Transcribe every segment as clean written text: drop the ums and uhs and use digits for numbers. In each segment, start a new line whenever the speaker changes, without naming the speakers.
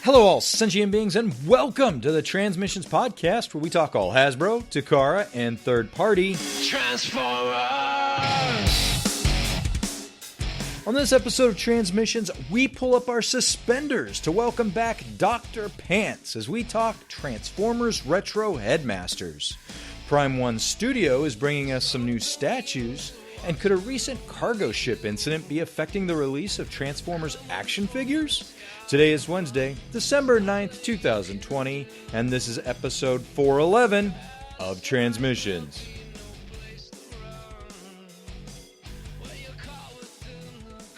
Hello all sentient beings and welcome to the Transmissions Podcast where we talk all Hasbro, Takara, and third-party Transformers! On this episode of Transmissions, we pull up our suspenders to welcome back Dr. Pants as we talk Transformers Retro Headmasters. Prime One Studio is bringing us some new statues, and could a recent cargo ship incident be affecting the release of Transformers action figures? Today is Wednesday, December 9th, 2020, and this is episode 411 of Transmissions.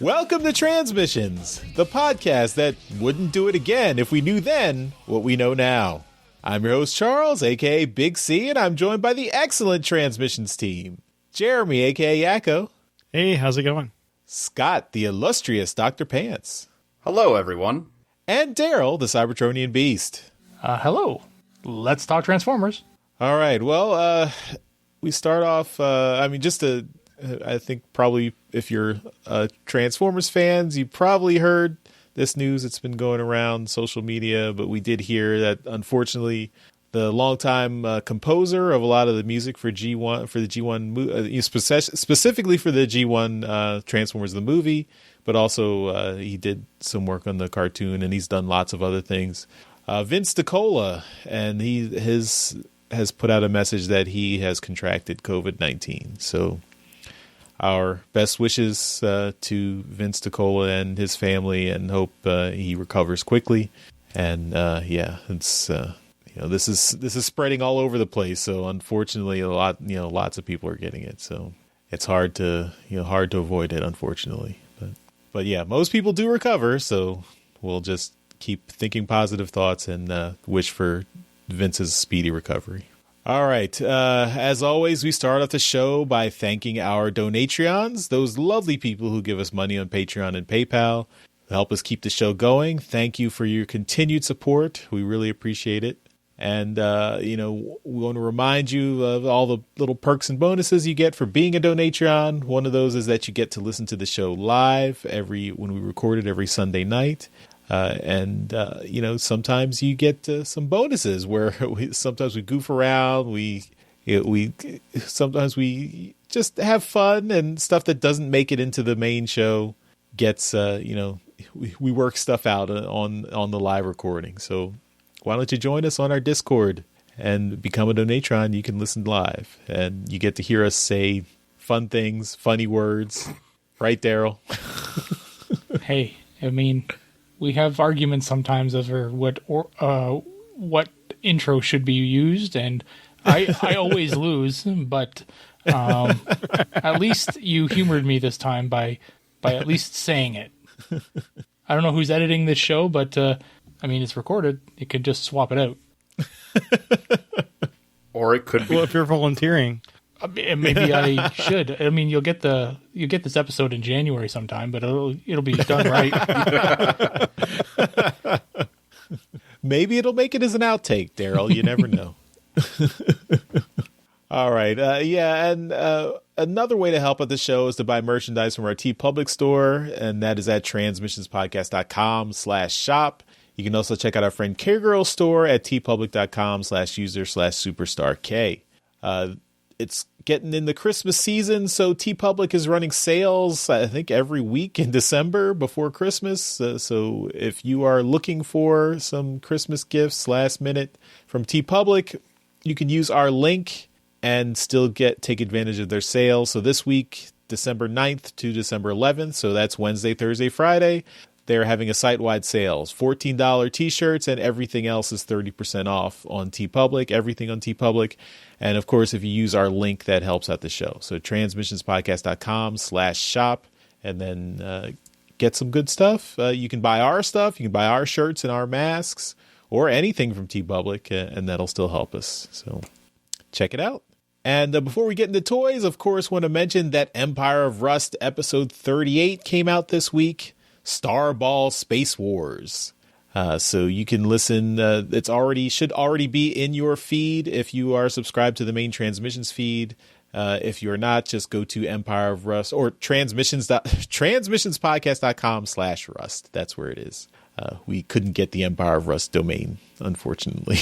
Welcome to Transmissions, the podcast that wouldn't do it again if we knew then what we know now. I'm your host, Charles, aka Big C, and I'm joined by the excellent Transmissions team. Jeremy, aka Yakko.
Hey, how's it going?
Scott, the illustrious Dr. Pants.
Hello, everyone.
And Daryl, the Cybertronian Beast.
Hello. Let's talk Transformers.
All right, well, we start off, I think probably if you're Transformers fans, you probably heard this news. It's been going around social media, but we did hear that, unfortunately, the longtime composer of a lot of the music for G1, for the G1, specifically for the G1 Transformers the movie, but also he did some work on the cartoon, and he's done lots of other things. Vince DiCola, and he has put out a message that he has contracted COVID-19. So our best wishes to Vince DiCola and his family, and hope he recovers quickly. And it's. This is spreading all over the place. So unfortunately, lots of people are getting it. So it's hard to avoid it, unfortunately. But yeah, most people do recover. So we'll just keep thinking positive thoughts and wish for Vince's speedy recovery. All right. As always, we start off the show by thanking our Donatreons, those lovely people who give us money on Patreon and PayPal to help us keep the show going. Thank you for your continued support. We really appreciate it. And, we want to remind you of all the little perks and bonuses you get for being a Donatreon. One of those is that you get to listen to the show live when we record it every Sunday night. Sometimes you get some bonuses where sometimes we goof around. Sometimes we just have fun, and stuff that doesn't make it into the main show gets, we work stuff out on the live recording. So why don't you join us on our Discord and become a Donatron? You can listen live, and you get to hear us say fun things, funny words. Right, Daryl?
Hey, I mean, we have arguments sometimes over what intro should be used, and I always lose. But at least you humored me this time by at least saying it. I don't know who's editing this show, but it's recorded. You could just swap it out.
Or it could be.
Well, if you're volunteering, maybe I should. You'll get this episode in January sometime, but it'll be done right.
Maybe it'll make it as an outtake, Daryl. You never know. All right. And another way to help out the show is to buy merchandise from our TeePublic store, and that is at transmissionspodcast.com/shop. You can also check out our friend K-Girl's store at tpublic.com/user/superstark. It's getting in the Christmas season, so TeePublic is running sales, I think, every week in December before Christmas. So if you are looking for some Christmas gifts last minute from TeePublic, you can use our link and still take advantage of their sales. So this week, December 9th to December 11th, so that's Wednesday, Thursday, Friday, they're having a site-wide sales. $14 t-shirts, and everything else is 30% off on TeePublic, everything on TeePublic. And, of course, if you use our link, that helps out the show. So transmissionspodcast.com/shop, and then get some good stuff. You can buy our stuff. You can buy our shirts and our masks, or anything from TeePublic, and that'll still help us. So check it out. And before we get into toys, of course, want to mention that Empire of Rust episode 38 came out this week. Starball Space Wars. So you can listen. Should already be in your feed if you are subscribed to the main Transmissions feed. If you're not, just go to Empire of Rust or transmissionspodcast.com/rust. That's where it is. we couldn't get the Empire of Rust domain, unfortunately.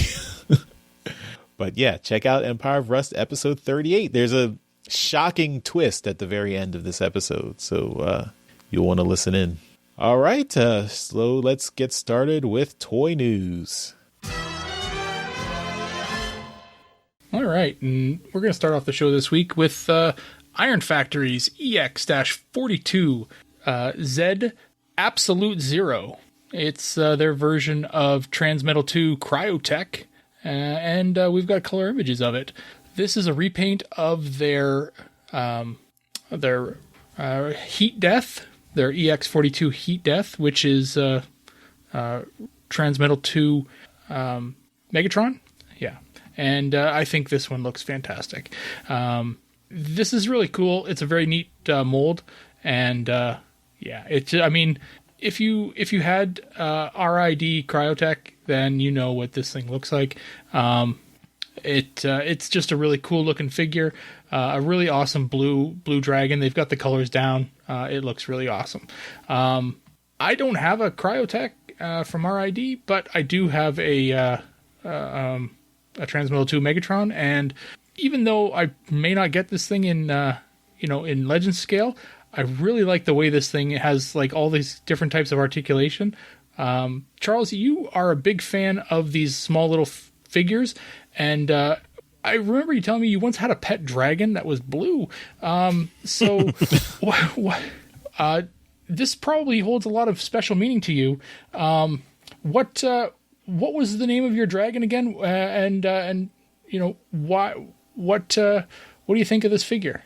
But yeah, check out Empire of Rust episode 38. There's a shocking twist at the very end of this episode, so you'll want to listen in. All right, so let's get started with toy news.
All right, and we're going to start off the show this week with Iron Factory's EX-42 Z Absolute Zero. It's their version of Transmetal 2 Cryotech, and we've got color images of it. This is a repaint of their Heat Death, their EX-42 Heat Death, which is Transmetal 2 Megatron. Yeah, and I think this one looks fantastic. This is really cool. It's a very neat mold, and if you had RID Cryotech, then you know what this thing looks like. It's just a really cool looking figure, a really awesome blue dragon. They've got the colors down. It looks really awesome. I don't have a Cryotech from RID, but I do have a Transmetal 2 Megatron, and even though I may not get this thing in in Legends scale, I really like the way this thing has like all these different types of articulation. Charles, you are a big fan of these small little figures, and I remember you telling me you once had a pet dragon that was blue. So this probably holds a lot of special meaning to you. What was the name of your dragon again? And why? What do you think of this figure?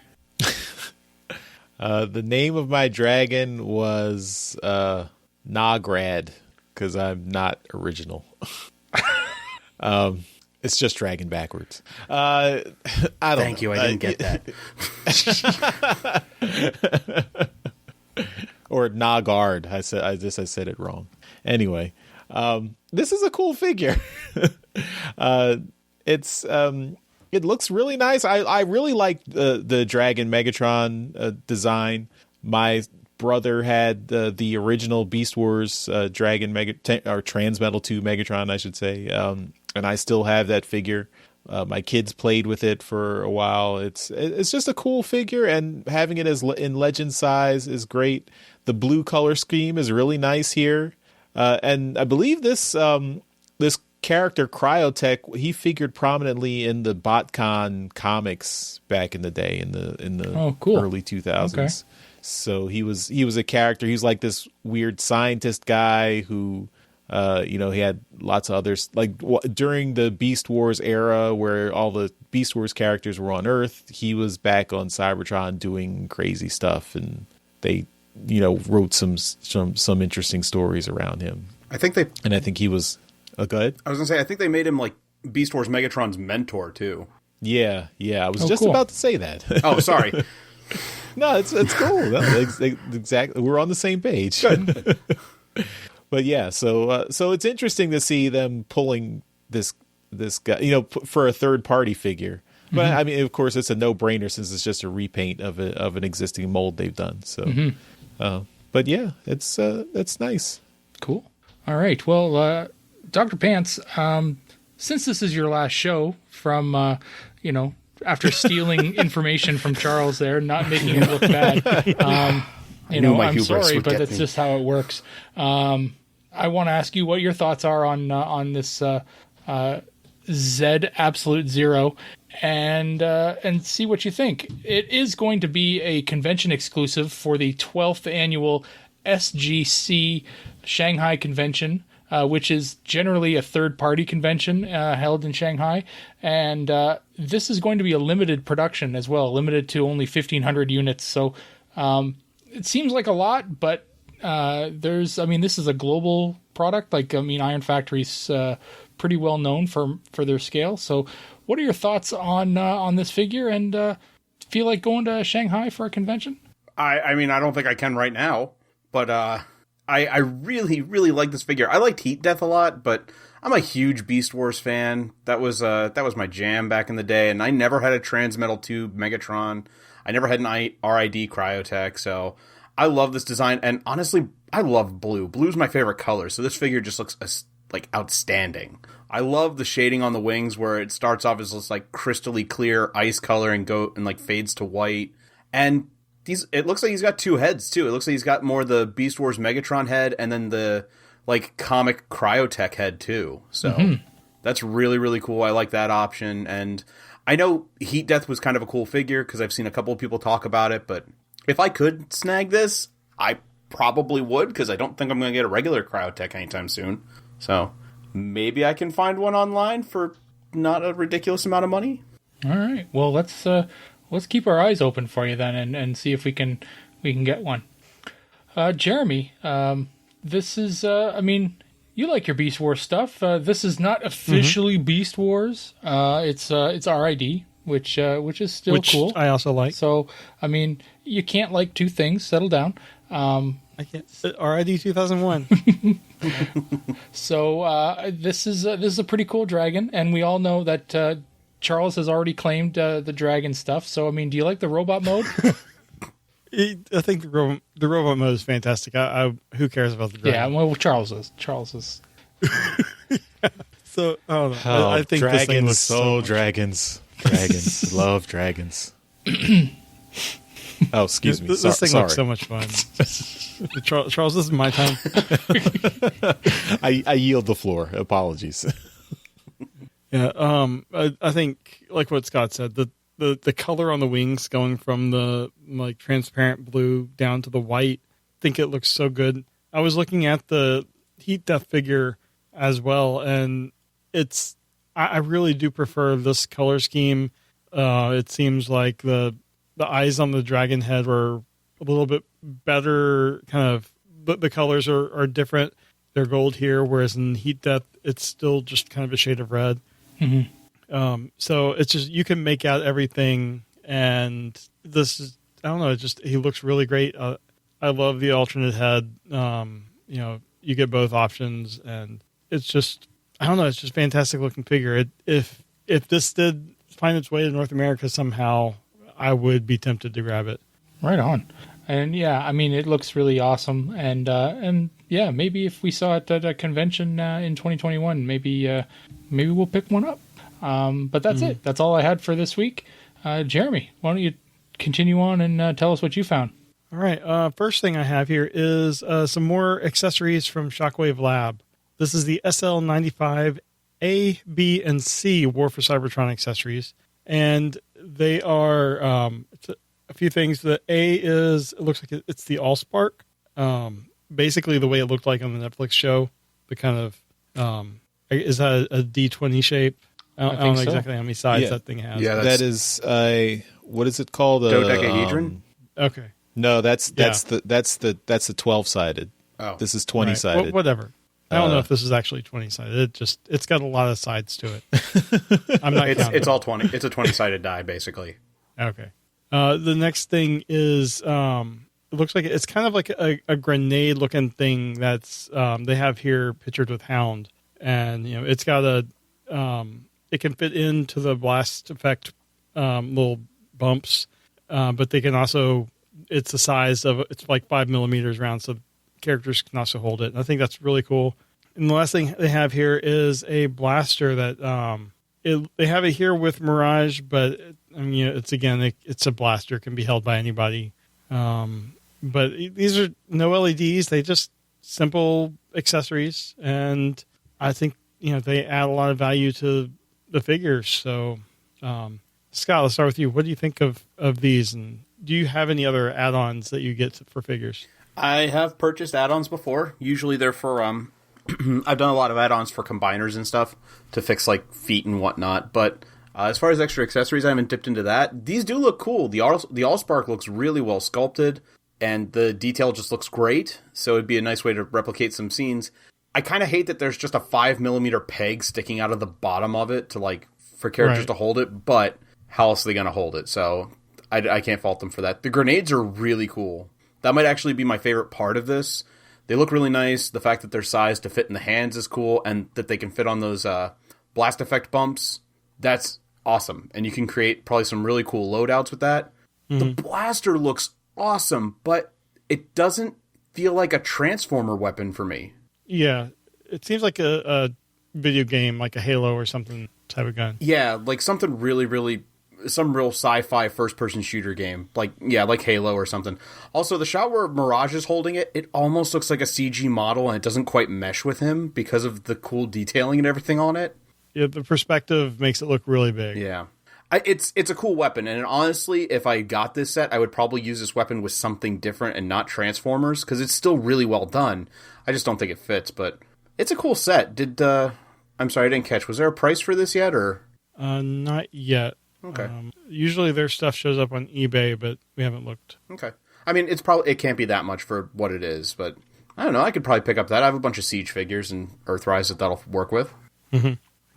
The name of my dragon was Nograd, because I'm not original. It's just dragon backwards. I don't
Thank you. I didn't get that.
Or Nogard. I said it wrong. Anyway, this is a cool figure. It looks really nice. I really like the Dragon Megatron design. My brother had the original Beast Wars Dragon or Transmetal 2 Megatron, I should say, and I still have that figure. My kids played with it for a while. It's just a cool figure, and having it as in Legend size is great. The blue color scheme is really nice here, and I believe this character Cryotech, he figured prominently in the BotCon comics back in the day, in the early 2000s. Okay. So he was a character. He's like this weird scientist guy who, he had lots of others. Like during the Beast Wars era, where all the Beast Wars characters were on Earth, he was back on Cybertron doing crazy stuff, and they, wrote some interesting stories around him.
I think he was.
Oh, go ahead.
I was gonna say, I think they made him like Beast Wars Megatron's mentor too.
Yeah. I was just about to say that.
Oh, sorry.
No, it's cool. No, exactly, we're on the same page.
Good.
But yeah, so it's interesting to see them pulling this guy, for a third party figure. But I mean, of course, it's a no brainer since it's just a repaint of an existing mold they've done. So, but yeah, it's nice.
Cool. All right. Well, Dr. Pants, since this is your last show from, after stealing information from Charles there, not making him look bad, I'm sorry, but that's just how it works. I want to ask you what your thoughts are on this Z Absolute Zero, and see what you think. It is going to be a convention exclusive for the 12th annual SGC Shanghai Convention, which is generally a third-party convention held in Shanghai. And this is going to be a limited production as well, limited to only 1,500 units. So it seems like a lot, but this is a global product. Iron Factory's pretty well known for their scale. So what are your thoughts on this figure, and feel like going to Shanghai for a convention?
I don't think I can right now, but I really, really like this figure. I liked Heat Death a lot, but I'm a huge Beast Wars fan. That was my jam back in the day, and I never had a Transmetal 2 Megatron. I never had an RID Cryotech, so I love this design, and honestly, I love blue. Blue's my favorite color, so this figure just looks like outstanding. I love the shading on the wings where it starts off as this like crystally clear ice color and like fades to white. And it looks like he's got two heads too. It looks like he's got more the Beast Wars Megatron head and then the like comic Cryotech head too. So that's really, really cool. I like that option. And I know Heat Death was kind of a cool figure because I've seen a couple of people talk about it, but if I could snag this, I probably would because I don't think I'm going to get a regular Cryotech anytime soon. So maybe I can find one online for not a ridiculous amount of money.
All right. Well, let's keep our eyes open for you then and see if we can get one. Jeremy, this is I mean, you like your Beast Wars stuff. This is not officially Beast Wars. It's RID, which is still cool.
I also like.
So, I mean, you can't like two things. Settle down.
I can't. RID 2001.
So this is a pretty cool dragon, and we all know that Charles has already claimed the dragon stuff. So, I mean, do you like the robot mode?
I think the robot mode is fantastic. Who cares about the dragon?
Yeah, well, Charles is.
So, I don't know. I think
dragons,
this thing looks so
dragons. Love dragons. Oh, excuse me.
This thing looks so much fun. Charles, this is my time.
I yield the floor. Apologies.
Yeah, I think like what Scott said, the color on the wings going from the like transparent blue down to the white, I think it looks so good. I was looking at the Heat Death figure as well, and I really do prefer this color scheme. It seems like the eyes on the dragon head were a little bit better, kind of, the colors are different. They're gold here, whereas in Heat Death, it's still just kind of a shade of red. Mm-hmm. So it's just, you can make out everything, and this is, I don't know, he looks really great. I love the alternate head. You get both options, and it's just, I don't know, it's just fantastic looking figure. If this did find its way to North America somehow, I would be tempted to grab it.
Right on. And yeah, I mean, it looks really awesome. And yeah, maybe if we saw it at a convention in 2021, maybe we'll pick one up. But that's it. That's all I had for this week. Jeremy, why don't you continue on and tell us what you found?
All right. First thing I have here is some more accessories from Shockwave Lab. This is the SL95 A, B, and C War for Cybertron accessories. And they are a few things. The A is, it looks like it's the Allspark. Basically the way it looked like on the Netflix show. The kind of, is that a D20 shape? I don't know exactly how many sides that thing has.
Yeah, that is what is it called?
Dodecahedron?
Okay.
No, that's the 12-sided.
Oh.
This is 20-sided.
Right. Whatever. I don't know if this is actually 20-sided. It's got a lot of sides to it. I'm not counting.
It's all 20. It's a 20-sided die, basically.
Okay. The next thing is, it looks like it's kind of like a grenade-looking thing that's they have here pictured with Hound, and it's got it can fit into the blast effect little bumps, but they can also, it's the size of, it's like 5 millimeters round, so characters can also hold it. And I think that's really cool. And the last thing they have here is a blaster that they have it here with Mirage, but it's a blaster. It can be held by anybody. But these are no LEDs. They just simple accessories, and I think they add a lot of value to the figures. So, Scott, let's start with you. What do you think of these, and do you have any other add-ons that you get for figures?
I have purchased add-ons before. Usually they're for I've done a lot of add-ons for combiners and stuff to fix like feet and whatnot. But as far as extra accessories, I haven't dipped into that. These do look cool. The Allspark looks really well sculpted, and the detail just looks great. So it'd be a nice way to replicate some scenes. I kind of hate that there's just a 5 millimeter peg sticking out of the bottom of it for characters to hold it. But how else are they going to hold it? So I can't fault them for that. The grenades are really cool. That might actually be my favorite part of this. They look really nice. The fact that they're sized to fit in the hands is cool, and that they can fit on those blast effect bumps, that's awesome. And you can create probably some really cool loadouts with that. Mm-hmm. The blaster looks awesome, but it doesn't feel like a Transformer weapon for me.
Yeah, it seems like a video game, like a Halo or something type of gun.
Yeah, like something really, some real sci-fi first-person shooter game. Like Halo or something. Also, the shot where Mirage is holding it, it almost looks like a CG model, and it doesn't quite mesh with him because of the cool detailing and everything on it.
Yeah, the perspective makes it look really big.
Yeah. It's a cool weapon, and honestly, if I got this set, I would probably use this weapon with something different and not Transformers, because it's still really well done. I just don't think it fits, but it's a cool set. I'm sorry, I didn't catch. Was there a price for this yet, or?
Not yet.
Okay.
Usually their stuff shows up on eBay, but we haven't looked.
Okay. I mean, it can't be that much for what it is, but I don't know. I could probably pick up that. I have a bunch of Siege figures and Earthrise that'll work with.
Mm-hmm.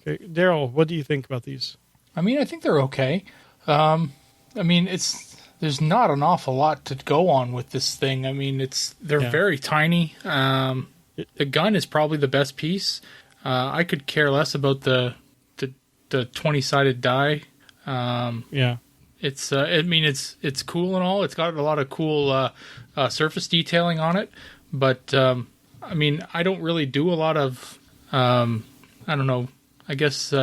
Okay, Daryl, what do you think about these?
I mean, I think they're okay. I mean, there's not an awful lot to go on with this thing. I mean, they're very tiny. The gun is probably the best piece. I could care less about the 20-sided die. It's I mean, it's cool and all. It's got a lot of cool surface detailing on it, but I mean, I don't really do a lot of I don't know, I guess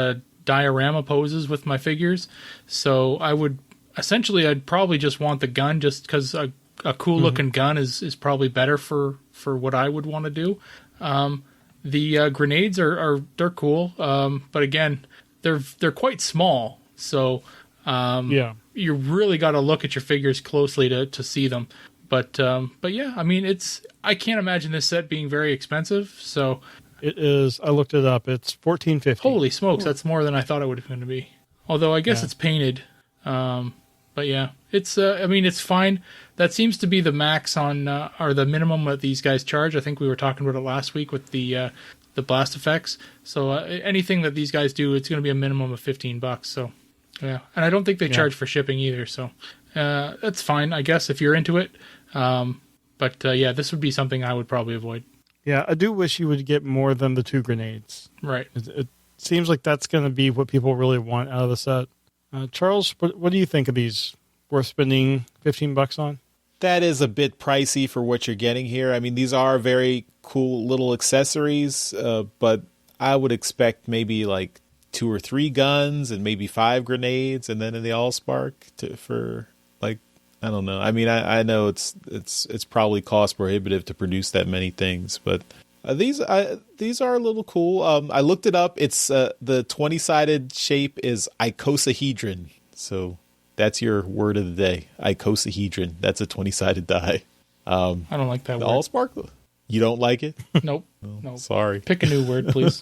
diorama poses with my figures. So I'd probably just want the gun, just because a cool looking gun is probably better for what I would want to do. The grenades they're cool, but again, they're quite small. So you really got to look at your figures closely to see them. But yeah, I mean, I can't imagine this set being very expensive. So
it is. I looked it up. It's $14.50.
Holy smokes, that's more than I thought it would going to be. Although I guess it's painted. But yeah, it's. I mean, it's fine. That seems to be the max on or the minimum that these guys charge. I think we were talking about it last week with the blast effects. So anything that these guys do, it's going to be a minimum of $15. So yeah, and I don't think they charge for shipping either. So that's fine, I guess, if you're into it. But yeah, this would be something I would probably avoid.
Yeah, I do wish you would get more than the 2 grenades.
Right.
It seems like that's going to be what people really want out of the set. Charles, what do you think of these? Worth spending $15 on?
That is a bit pricey for what you're getting here. I mean, these are very cool little accessories, but I would expect maybe like 2 or 3 guns and maybe 5 grenades, and then in the Allspark for like, I don't know. I mean, I know it's probably cost prohibitive to produce that many things, but these are a little cool. I looked it up. It's the 20-sided shape is icosahedron. So that's your word of the day. Icosahedron. That's a 20-sided die.
I don't like that word.
Allspark? You don't like it?
Nope.
Oh,
nope.
Sorry.
Pick a new word, please.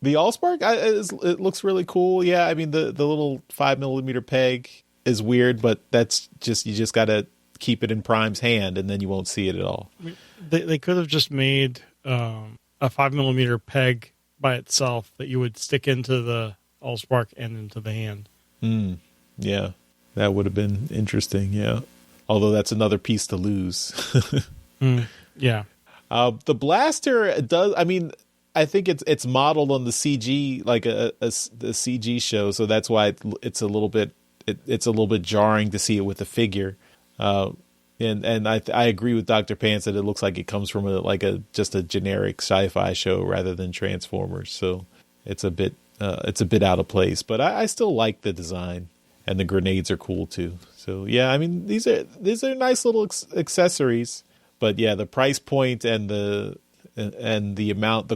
The Allspark, it looks really cool. Yeah, I mean, the little 5mm peg is weird, but that's just, you just got to keep it in Prime's hand, and then you won't see it at all.
I mean, they could have just made a 5mm peg by itself that you would stick into the Allspark and into the hand.
Yeah, that would have been interesting, yeah. Although that's another piece to lose.
Yeah.
The blaster does, I mean, I think it's modeled on the CG, like the CG show, so that's why it's a little bit jarring to see it with the figure. And I agree with Dr. Pants that it looks like it comes from just a generic sci-fi show rather than Transformers. So it's a bit out of place, but I still like the design, and the grenades are cool too. So yeah, I mean, these are nice little accessories, but yeah, the price point and the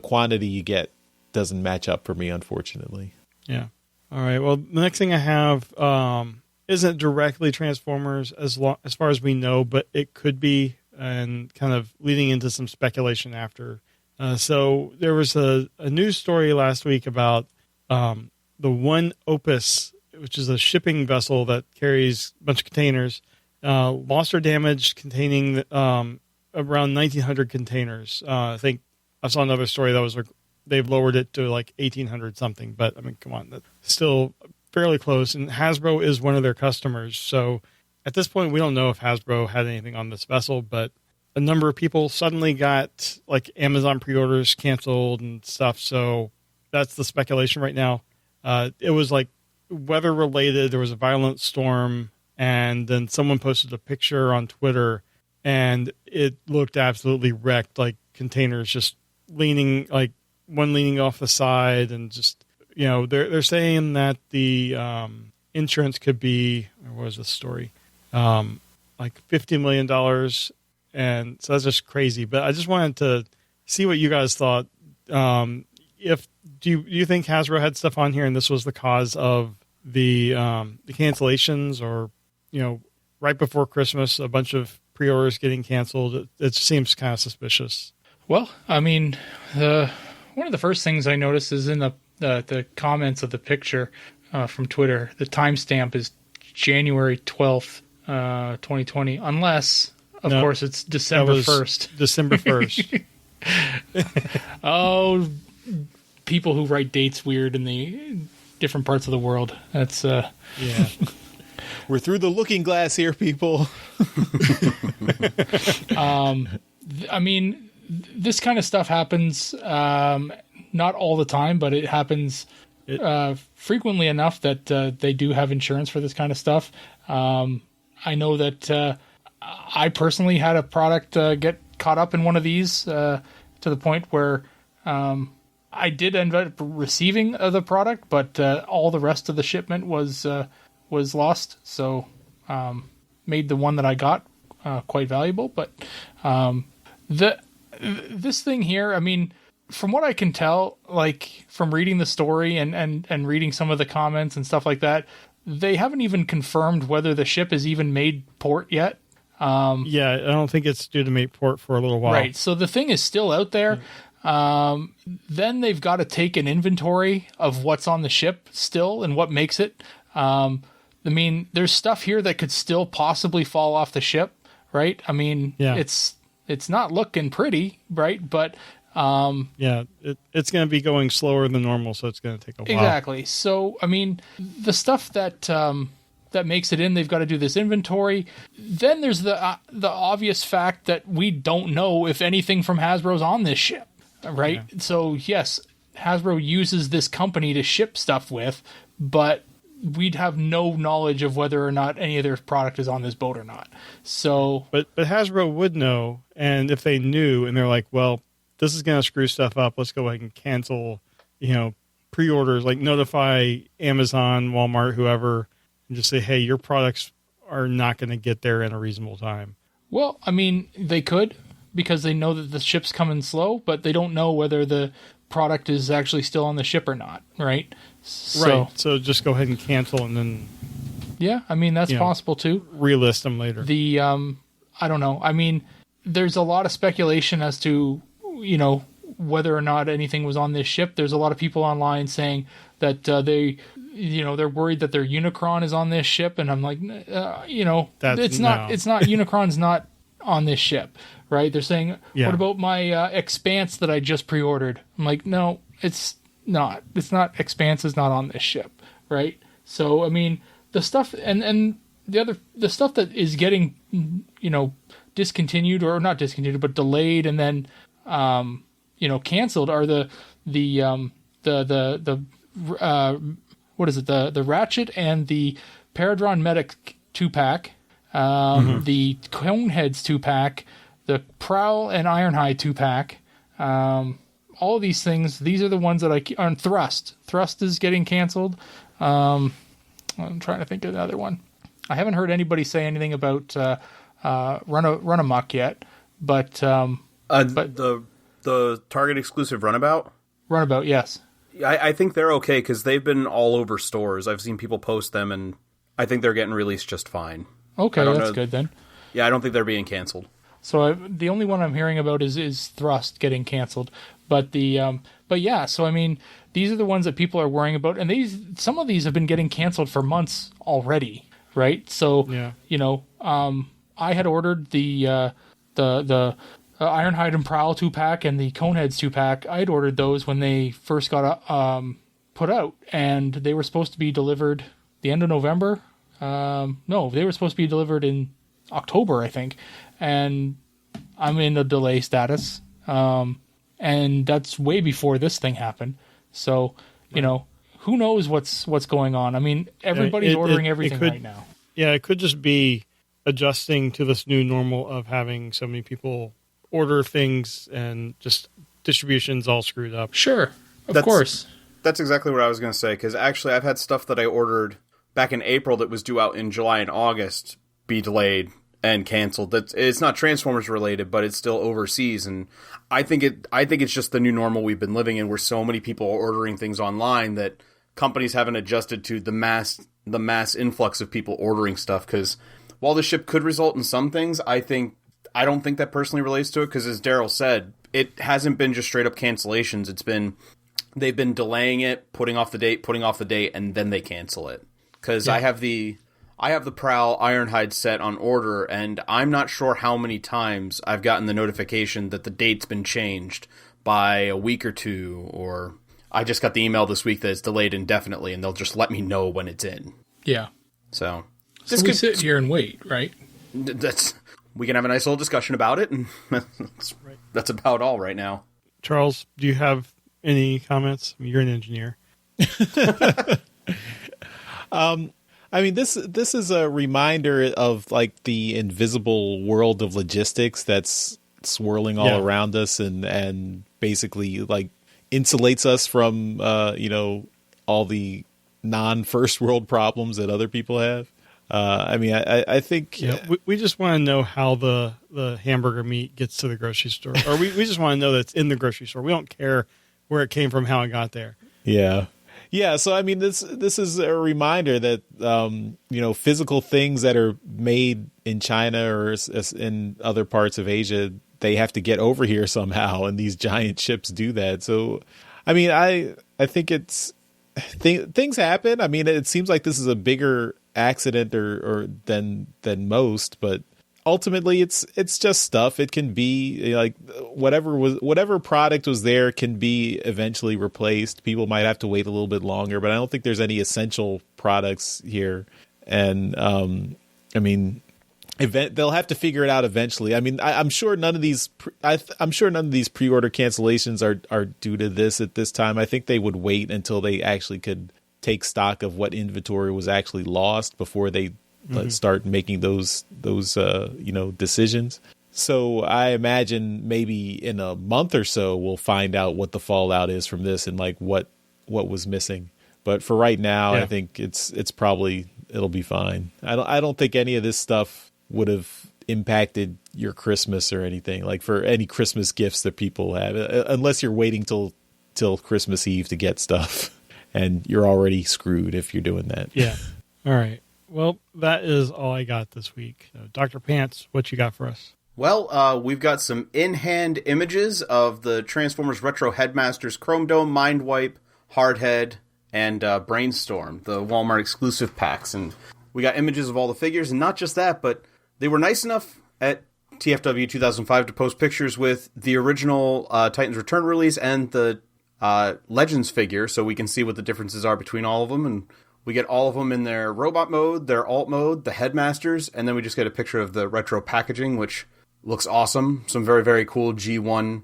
quantity you get doesn't match up for me, unfortunately.
Yeah. All right. Well, the next thing I have isn't directly Transformers as far as we know, but it could be, and kind of leading into some speculation after. So there was a news story last week about the One Opus, which is a shipping vessel that carries a bunch of containers, lost or damaged, containing around 1,900 containers. I think I saw another story that was like they've lowered it to like 1,800 something, but I mean, come on, that's still fairly close. And Hasbro is one of their customers, so at this point, we don't know if Hasbro had anything on this vessel, but a number of people suddenly got like Amazon pre-orders canceled and stuff. So that's the speculation right now. It was like weather related. There was a violent storm and then someone posted a picture on Twitter, and it looked absolutely wrecked, like containers just leaning, like one leaning off the side, and just, they're saying that the insurance could be, what was the story? Like $50 million. And so that's just crazy. But I just wanted to see what you guys thought. Do you think Hasbro had stuff on here and this was the cause of the cancellations, or, right before Christmas, a bunch of pre-orders getting canceled? It seems kind of suspicious.
Well, I mean, one of the first things I noticed is in the comments of the picture from Twitter. The timestamp is January 12th, 2020, unless, of course, it's December 1st.
December 1st.
Oh, people who write dates weird in the different parts of the world. That's
yeah. We're through the looking glass here, people.
I mean, this kind of stuff happens, not all the time, but it happens frequently enough that they do have insurance for this kind of stuff. I know that I personally had a product get caught up in one of these to the point where I did end up receiving the product, but all the rest of the shipment was lost. So made the one that I got quite valuable. But this thing here, I mean, from what I can tell, like from reading the story and reading some of the comments and stuff like that, they haven't even confirmed whether the ship has even made port yet.
Yeah, I don't think it's due to make port for a little while.
Right, so the thing is still out there. Then they've got to take an inventory of what's on the ship still and what makes it. I mean, there's stuff here that could still possibly fall off the ship, right? I mean, it's not looking pretty, right? But
it's going to be going slower than normal, so it's going to take a while.
Exactly. So, I mean, the stuff that that makes it in, they've got to do this inventory. Then there's the obvious fact that we don't know if anything from Hasbro's on this ship, right? Yeah. So, yes, Hasbro uses this company to ship stuff with, but we'd have no knowledge of whether or not any of their product is on this boat or not. So,
but Hasbro would know, and if they knew, and they're like, well, this is going to screw stuff up, let's go ahead and cancel, pre-orders, like notify Amazon, Walmart, whoever, and just say, hey, your products are not going to get there in a reasonable time.
Well, I mean, they could, because they know that the ship's coming slow, but they don't know whether the product is actually still on the ship or not, right?
So just go ahead and cancel, and then...
Yeah, I mean, that's possible too.
Relist them later.
The, I don't know. I mean, there's a lot of speculation as to, whether or not anything was on this ship. There's a lot of people online saying that they're worried that their Unicron is on this ship, and I'm like, it's not. Unicron's not on this ship, right? They're saying, what about my Expanse that I just pre-ordered? I'm like, no, it's not. It's not. Expanse is not on this ship, right? So, I mean, the stuff and the stuff that is getting, discontinued, or not discontinued, but delayed and then canceled are the what is it? The Ratchet and the Paradron Medic 2-pack, the Coneheads 2-pack, the Prowl and Ironhide 2-pack. All of these things, these are the ones that on Thrust. Thrust is getting canceled. I'm trying to think of another one. I haven't heard anybody say anything about Run Amok yet, but
the Target exclusive Runabout.
Runabout, yes.
I think they're okay because they've been all over stores. I've seen people post them, and I think they're getting released just fine.
Okay, that's good then.
Yeah, I don't think they're being canceled.
So the only one I'm hearing about is Thrust getting canceled, but so I mean, these are the ones that people are worrying about, and some of these have been getting canceled for months already, right? So I had ordered the Ironhide and Prowl 2-pack and the Coneheads 2-pack. I had ordered those when they first got put out, and they were supposed to be delivered the end of November. No, they were supposed to be delivered in October, I think, and I'm in a delay status, and that's way before this thing happened. So, who knows what's going on? I mean, everybody's ordering everything right now.
Yeah, it could just be adjusting to this new normal of having so many people order things and just distribution's all screwed up.
Sure, of course.
That's exactly what I was going to say, because actually I've had stuff that I ordered back in April that was due out in July and August be delayed and canceled. It's not Transformers related, but it's still overseas, and I think it's just the new normal we've been living in, where so many people are ordering things online that companies haven't adjusted to the mass influx of people ordering stuff. Because while the ship could result in some things, I don't think that personally relates to it, because as Daryl said, it hasn't been just straight up cancellations. They've been delaying it, putting off the date, and then they cancel it. Because I have the Prowl Ironhide set on order, and I'm not sure how many times I've gotten the notification that the date's been changed by a week or two, or I just got the email this week that it's delayed indefinitely, and they'll just let me know when it's in.
Yeah.
So
we sit here and wait, right?
We can have a nice little discussion about it, and that's about all right now.
Charles, do you have any comments? I mean, you're an engineer.
I mean, this is a reminder of like the invisible world of logistics that's swirling all around us, and basically like insulates us from all the non-first world problems that other people have. I mean, I think
we just want to know how the hamburger meat gets to the grocery store, or we just want to know that it's in the grocery store. We don't care where it came from, how it got there.
Yeah, so I mean, this is a reminder that physical things that are made in China or in other parts of Asia, they have to get over here somehow, and these giant ships do that. So, I mean, I think things happen. I mean, it seems like this is a bigger accident or than most, but ultimately it's just stuff. It can be like whatever product was there can be eventually replaced. People might have to wait a little bit longer, but I don't think there's any essential products here. And I mean, they'll have to figure it out eventually. I mean, I'm sure none of these pre-order cancellations are due to this at this time. I think they would wait until they actually could take stock of what inventory was actually lost before they start making those decisions. So I imagine maybe in a month or so we'll find out what the fallout is from this and like what was missing. But for right now, I think it's probably it'll be fine. I don't think any of this stuff would have impacted your Christmas or anything, like for any Christmas gifts that people have, unless you're waiting till Christmas Eve to get stuff, and you're already screwed if you're doing that.
Yeah. All right. Well, that is all I got this week. So, Dr. Pants, what you got for us?
Well, we've got some in-hand images of the Transformers Retro Headmasters Chrome Dome, Mindwipe, Hardhead, and Brainstorm, the Walmart exclusive packs. And we got images of all the figures, and not just that, but they were nice enough at TFW 2005 to post pictures with the original Titans Return release and the Legends figure, so we can see what the differences are between all of them. And we get all of them in their robot mode, their alt mode, the Headmasters, and then we just get a picture of the retro packaging, which looks awesome. Some very, very cool G1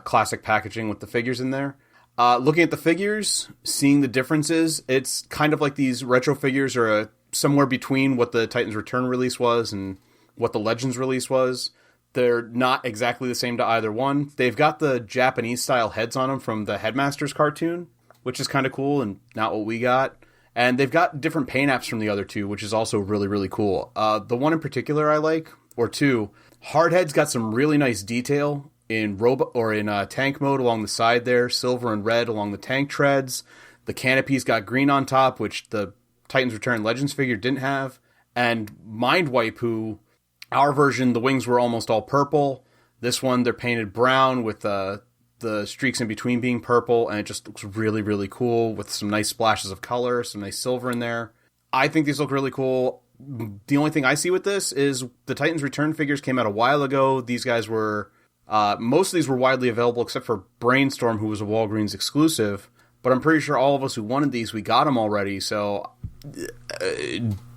classic packaging with the figures in there. Looking at the figures, seeing the differences, it's kind of like these retro figures are somewhere between what the Titans Return release was and what the Legends release was. They're not exactly the same to either one. They've got the Japanese-style heads on them from the Headmasters cartoon, which is kind of cool and not what we got. And they've got different paint apps from the other two, which is also really, really cool. The one in particular I like, or two, Hardhead's got some really nice detail in robot or in tank mode along the side there, silver and red along the tank treads. The canopy's got green on top, which the Titans Return Legends figure didn't have. And Mindwipe, who our version, the wings were almost all purple. This one, they're painted brown with the streaks in between being purple, and it just looks really, really cool with some nice splashes of color, some nice silver in there. I think these look really cool. The only thing I see with this is the Titans Return figures came out a while ago. These guys were, most of these were widely available except for Brainstorm, who was a Walgreens exclusive, but I'm pretty sure all of us who wanted these, we got them already, so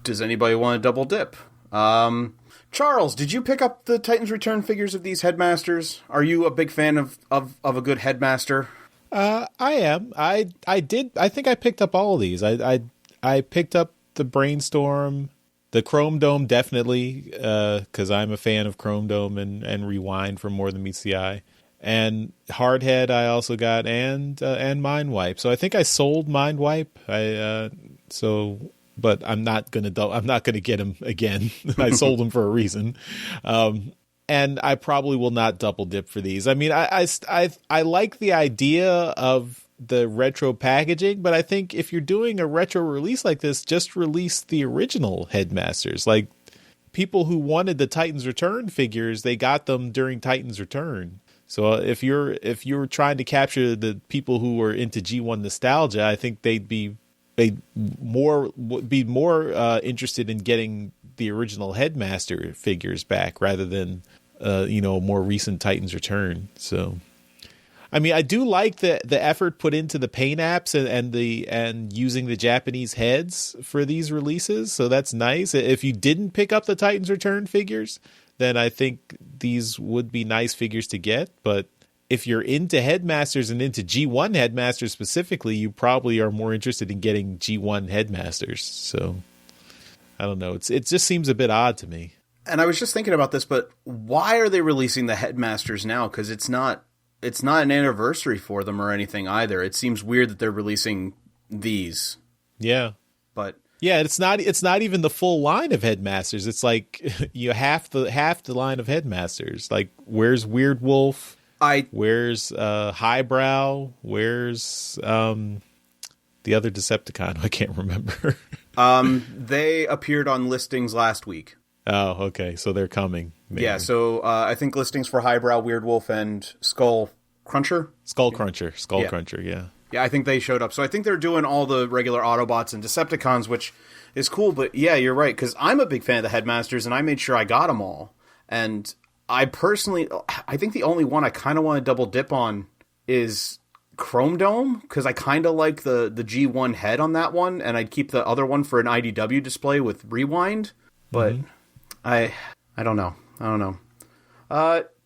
does anybody want to double dip? Charles, did you pick up the Titans Return figures of these Headmasters? Are you a big fan of a good Headmaster?
I am. I did. I think I picked up all of these. I picked up the Brainstorm. The Chrome Dome definitely, because I'm a fan of Chrome Dome and Rewind from More Than Meets the Eye. And Hardhead I also got, and Mind Wipe. So I think I sold Mind Wipe. But I'm not gonna get him again. I sold him for a reason. And I probably will not double dip for these. I mean, I like the idea of the retro packaging, but I think if you're doing a retro release like this, just release the original Headmasters. Like, people who wanted the Titans Return figures, they got them during Titans Return. So if you're trying to capture the people who were into G1 nostalgia, I think they'd be more interested in getting the original Headmaster figures back rather than more recent Titans Return. So, I mean, I do like the effort put into the paint apps and using the Japanese heads for these releases. So that's nice. If you didn't pick up the Titans Return figures, then I think these would be nice figures to get. But if you're into Headmasters and into G1 Headmasters specifically, you probably are more interested in getting G1 Headmasters. So I don't know. It just seems a bit odd to me.
And I was just thinking about this, but why are they releasing the Headmasters now? Because it's not an anniversary for them or anything either. It seems weird that they're releasing these.
Yeah.
But
yeah, it's not even the full line of Headmasters. It's like half the line of Headmasters. Like, where's Weird Wolf? Where's Highbrow? Where's the other Decepticon? I can't remember.
They appeared on listings last week.
Oh, okay. So they're coming. Maybe.
Yeah, so I think listings for Highbrow, Weird Wolf, and Skull Cruncher.
Yeah.
Yeah, I think they showed up. So I think they're doing all the regular Autobots and Decepticons, which is cool. But yeah, you're right, because I'm a big fan of the Headmasters, and I made sure I got them all. And I think the only one I kind of want to double dip on is Chrome Dome, because I kind of like the G1 head on that one, and I'd keep the other one for an IDW display with Rewind. But I don't know.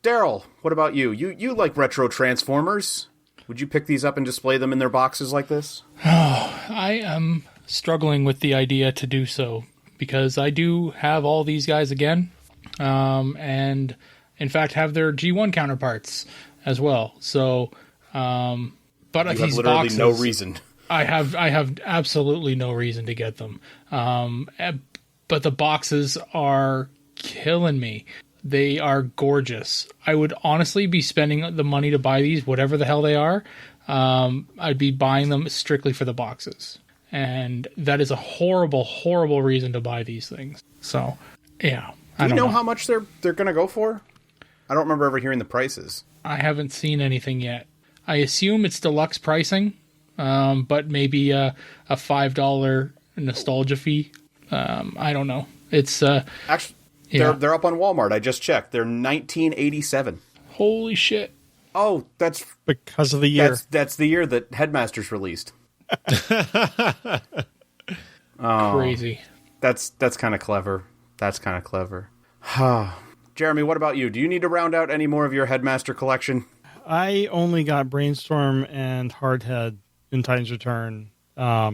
Daryl, what about you? You like retro Transformers? Would you pick these up and display them in their boxes like this?
I am struggling with the idea to do so, because I do have all these guys again, and in fact have their G1 counterparts as well. So, but
you have
these
literally
boxes,
no reason.
I have absolutely no reason to get them. But the boxes are killing me. They are gorgeous. I would honestly be spending the money to buy these, whatever the hell they are. I'd be buying them strictly for the boxes. And that is a horrible, horrible reason to buy these things. So, yeah.
Do you know how much they're going to go for? I don't remember ever hearing the prices.
I haven't seen anything yet. I assume it's deluxe pricing, but maybe a $5 nostalgia fee. I don't know. It's
actually they're up on Walmart. I just checked. They're $19.87.
Holy shit!
Oh, that's
because of the year.
That's the year that Headmasters released.
Crazy.
That's kind of clever. That's kind of clever. Jeremy, what about you? Do you need to round out any more of your Headmaster collection?
I only got Brainstorm and Hardhead in Titans Return. I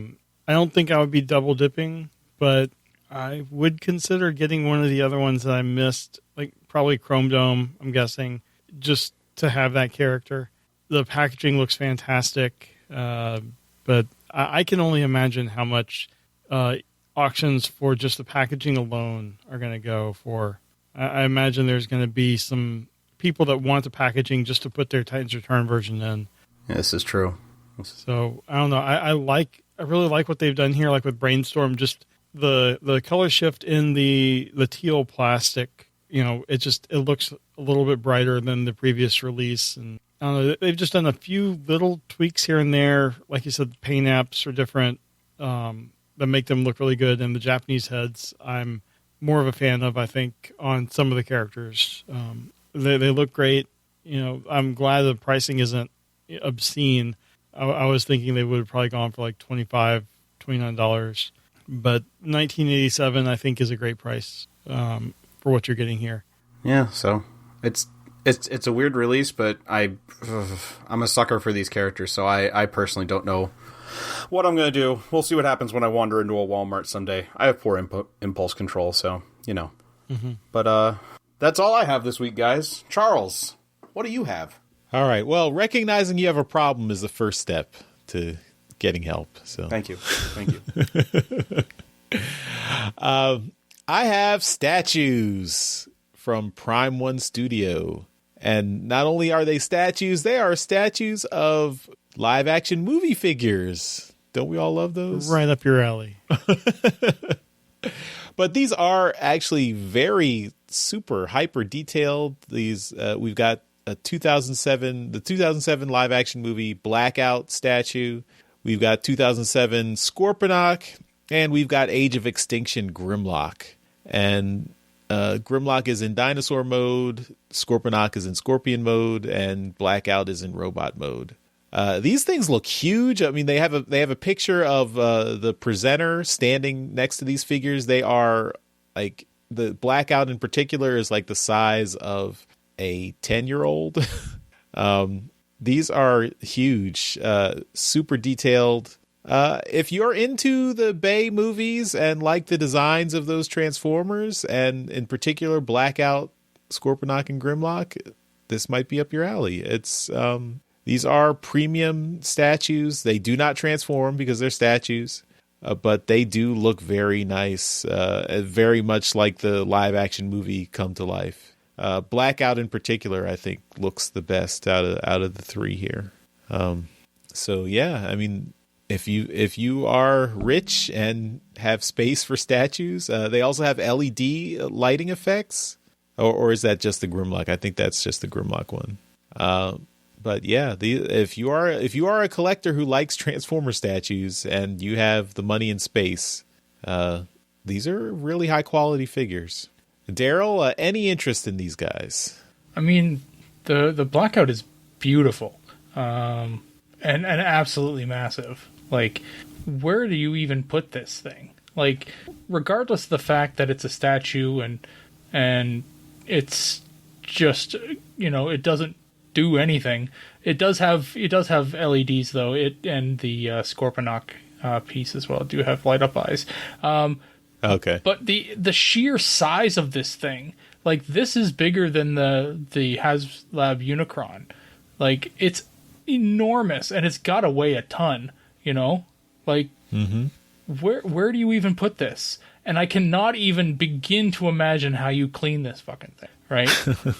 don't think I would be double dipping, but I would consider getting one of the other ones that I missed, like probably Chrome Dome, I'm guessing, just to have that character. The packaging looks fantastic, but I can only imagine how much auctions for just the packaging alone are going to go for. I imagine there's going to be some people that want the packaging just to put their Titans Return version in.
Yeah, this is true.
So I don't know. I really like what they've done here, like with Brainstorm, just the color shift in the teal plastic. You know, it looks a little bit brighter than the previous release, and I don't know. They've just done a few little tweaks here and there. Like you said, the paint apps are different that make them look really good, and the Japanese heads I'm more of a fan of. I think on some of the characters, they look great. You know, I'm glad the pricing isn't obscene. I was thinking they would have probably gone for like $29, but $19.87 I think is a great price for what you're getting here.
Yeah, so it's a weird release, but I'm a sucker for these characters, so I personally don't know what I'm going to do. We'll see what happens when I wander into a Walmart someday. I have poor impulse control, so, you know. Mm-hmm. But that's all I have this week, guys. Charles, what do you have?
All right. Well, recognizing you have a problem is the first step to getting help. So
Thank you.
I have statues from Prime One Studio. And not only are they statues, they are statues of live action movie figures. Don't we all love those?
Right up your alley.
But these are actually very super hyper detailed. These we've got the 2007 live action movie Blackout statue. We've got 2007 Scorponok, and we've got Age of Extinction Grimlock. And Grimlock is in dinosaur mode, Scorponok is in scorpion mode, and Blackout is in robot mode. These things look huge. I mean, they have a picture of the presenter standing next to these figures. They are like, the Blackout in particular is like the size of a 10-year-old. These are huge, super detailed. If you're into the Bay movies and like the designs of those Transformers, and in particular Blackout, Scorponok, and Grimlock, this might be up your alley. It's these are premium statues. They do not transform because they're statues, but they do look very nice, very much like the live action movie come to life. Blackout in particular, I think, looks the best out of the three here. So yeah, I mean, if you are rich and have space for statues, they also have LED lighting effects, or is that just the Grimlock? I think that's just the Grimlock one. But yeah, if you are a collector who likes Transformer statues and you have the money and space, these are really high quality figures. Daryl, any interest in these guys?
I mean, the Blackout is beautiful, and absolutely massive. Like, where do you even put this thing? Like, regardless of the fact that it's a statue and it's just, you know, it doesn't do anything. It does have LEDs though. It and the Scorponok piece as well do have light up eyes.
Okay.
But the sheer size of this thing, like, this is bigger than the HasLab Unicron. Like, it's enormous, and it's got to weigh a ton, you know? Like, where do you even put this? And I cannot even begin to imagine how you clean this fucking thing, right?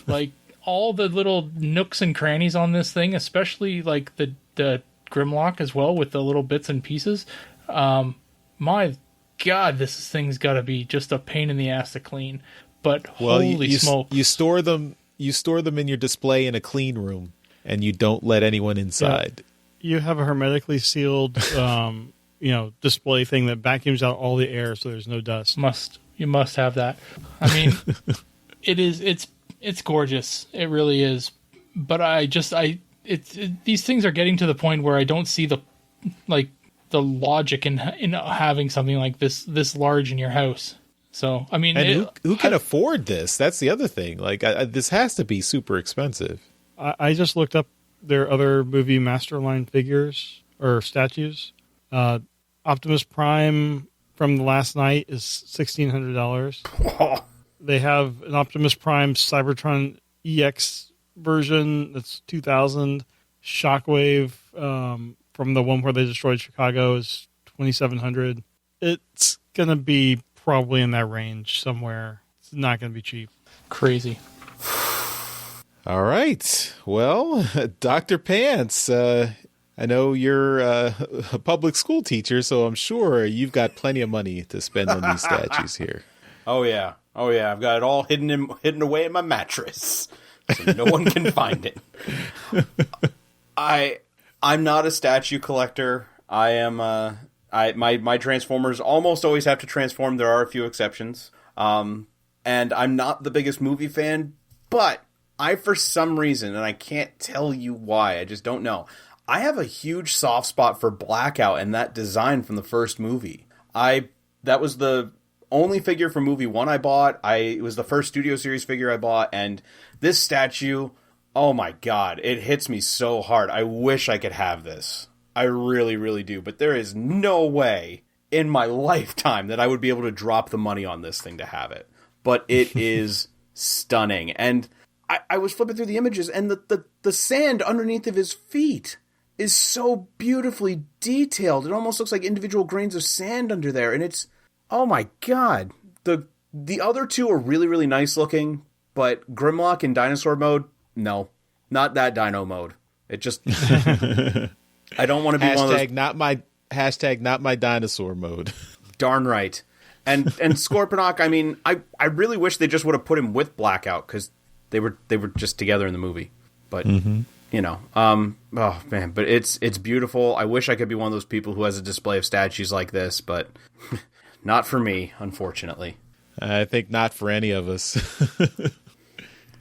Like, all the little nooks and crannies on this thing, especially, like, the Grimlock as well, with the little bits and pieces. My God, this thing's got to be just a pain in the ass to clean. But holy smoke! You store them in your display in a clean room, and you don't let anyone inside.
Yeah. You have a hermetically sealed, display thing that vacuums out all the air, so there's no dust.
You must have that. I mean, it's gorgeous. It really is. But these things are getting to the point where I don't see the logic in having something like this large in your house. So, I mean,
and who can afford this? That's the other thing. Like, this has to be super expensive.
I just looked up their other movie Masterline figures or statues. Optimus Prime from the last night is $1,600. They have an Optimus Prime Cybertron EX version that's $2,000. Shockwave from the one where they destroyed Chicago is $2,700. It's gonna be probably in that range somewhere. It's not gonna be cheap.
Crazy.
All right. Well, Dr. Pants, I know you're a public school teacher, so I'm sure you've got plenty of money to spend on these statues here.
Oh yeah. I've got it all hidden away in my mattress, so no one can find it. I'm not a statue collector. I am. My Transformers almost always have to transform. There are a few exceptions. And I'm not the biggest movie fan, but I, for some reason, and I can't tell you why, I just don't know, I have a huge soft spot for Blackout and that design from the first movie. That was the only figure from movie 1 I bought. It was the first Studio Series figure I bought, and this statue, oh my God, it hits me so hard. I wish I could have this. I really, really do. But there is no way in my lifetime that I would be able to drop the money on this thing to have it. But it is stunning. And I was flipping through the images, and the sand underneath of his feet is so beautifully detailed. It almost looks like individual grains of sand under there. And it's, oh my God. The other two are really, really nice looking, but Grimlock in dinosaur mode, no. Not that dino mode. It just... I don't want to be one of those...
Not my dinosaur mode.
Darn right. And Scorponok, I mean, I really wish they just would have put him with Blackout, because they were just together in the movie. But, you know, oh man, but it's beautiful. I wish I could be one of those people who has a display of statues like this, but not for me, unfortunately.
I think not for any of us.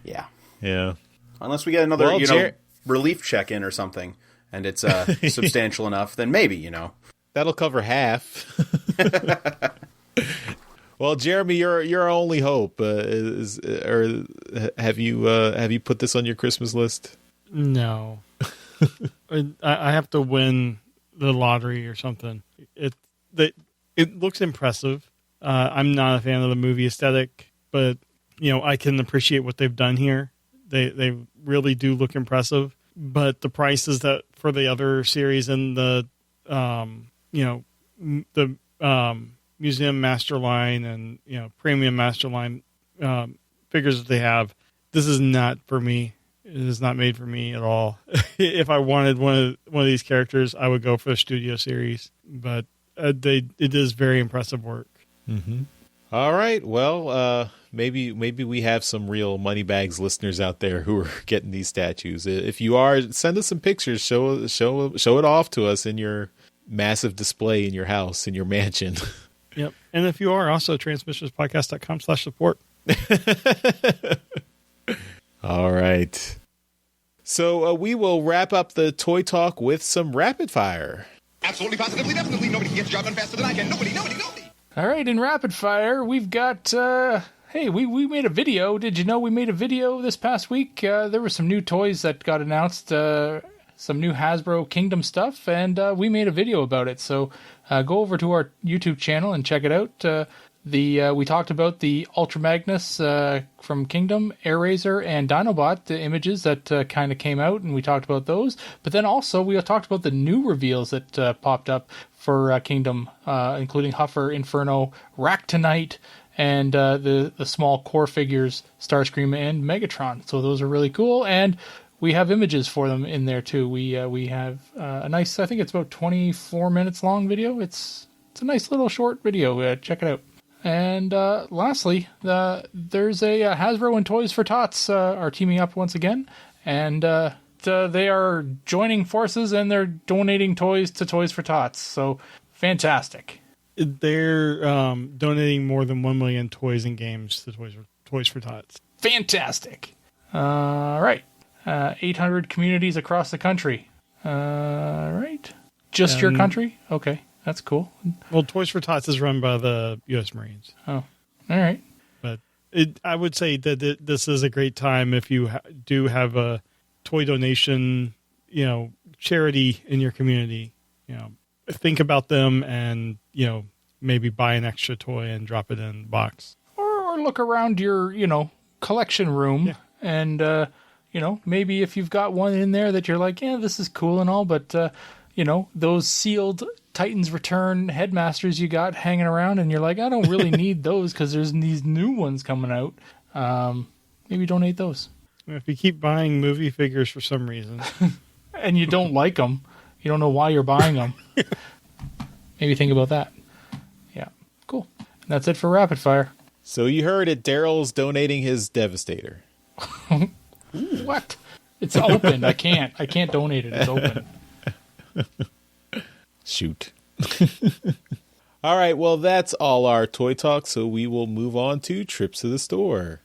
Yeah.
Yeah.
Unless we get another, relief check in or something, and it's substantial enough, then maybe, you know.
That'll cover half. Well, Jeremy, your only hope have you put this on your Christmas list?
No. I have to win the lottery or something. It looks impressive. I'm not a fan of the movie aesthetic, but you know, I can appreciate what they've done here. They really do look impressive, but the prices that for the other series and the Museum Master Line and, you know, Premium Master Line figures that they have, this is not for me. It is not made for me at all. If I wanted one of these characters, I would go for the Studio Series, but it is very impressive work.
Mm-hmm. All right. Well, maybe we have some real Moneybags listeners out there who are getting these statues. If you are, send us some pictures. Show it off to us in your massive display in your house, in your mansion.
Yep. And if you are, also transmissionspodcast.com/support.
All right. So we will wrap up the Toy Talk with some rapid fire.
Absolutely, positively, definitely. Nobody can get the job done faster than I can. Nobody.
All right, in rapid fire, we've got, hey, we made a video. Did you know we made a video this past week? There were some new toys that got announced, some new Hasbro Kingdom stuff, and we made a video about it. So go over to our YouTube channel and check it out. We talked about the Ultra Magnus from Kingdom, Air Razor, and Dinobot, the images that kind of came out, and we talked about those. But then also we talked about the new reveals that popped up for Kingdom, including Huffer, Inferno, Ractonite, and the small core figures, Starscream and Megatron. So those are really cool, and we have images for them in there too. We have a nice, I think it's about 24 minutes long video. It's a nice little short video. Check it out. And lastly, there's a Hasbro and Toys for Tots are teaming up once again, and they are joining forces and they're donating toys to Toys for Tots. So fantastic!
They're donating more than 1 million toys and games to Toys for Tots.
Fantastic! Right, 800 communities across the country. Right, just your country? Okay. That's cool.
Well, Toys for Tots is run by the U.S. Marines.
Oh, all right.
But I would say that this is a great time if you do have a toy donation, you know, charity in your community. You know, think about them and, you know, maybe buy an extra toy and drop it in the box.
Or look around your, you know, collection room and, you know, maybe if you've got one in there that you're like, yeah, this is cool and all, but, you know, those sealed Titans Return Headmasters you got hanging around, and you're like, I don't really need those because there's these new ones coming out. Maybe donate those.
If you keep buying movie figures for some reason,
and you don't like them, you don't know why you're buying them. Maybe think about that. Yeah, cool. And that's it for rapid fire.
So you heard it. Daryl's donating his Devastator.
What? It's open. I can't donate it. It's open.
Shoot. All right, well, that's all our Toy Talk, so we will move on to Trips to the Store.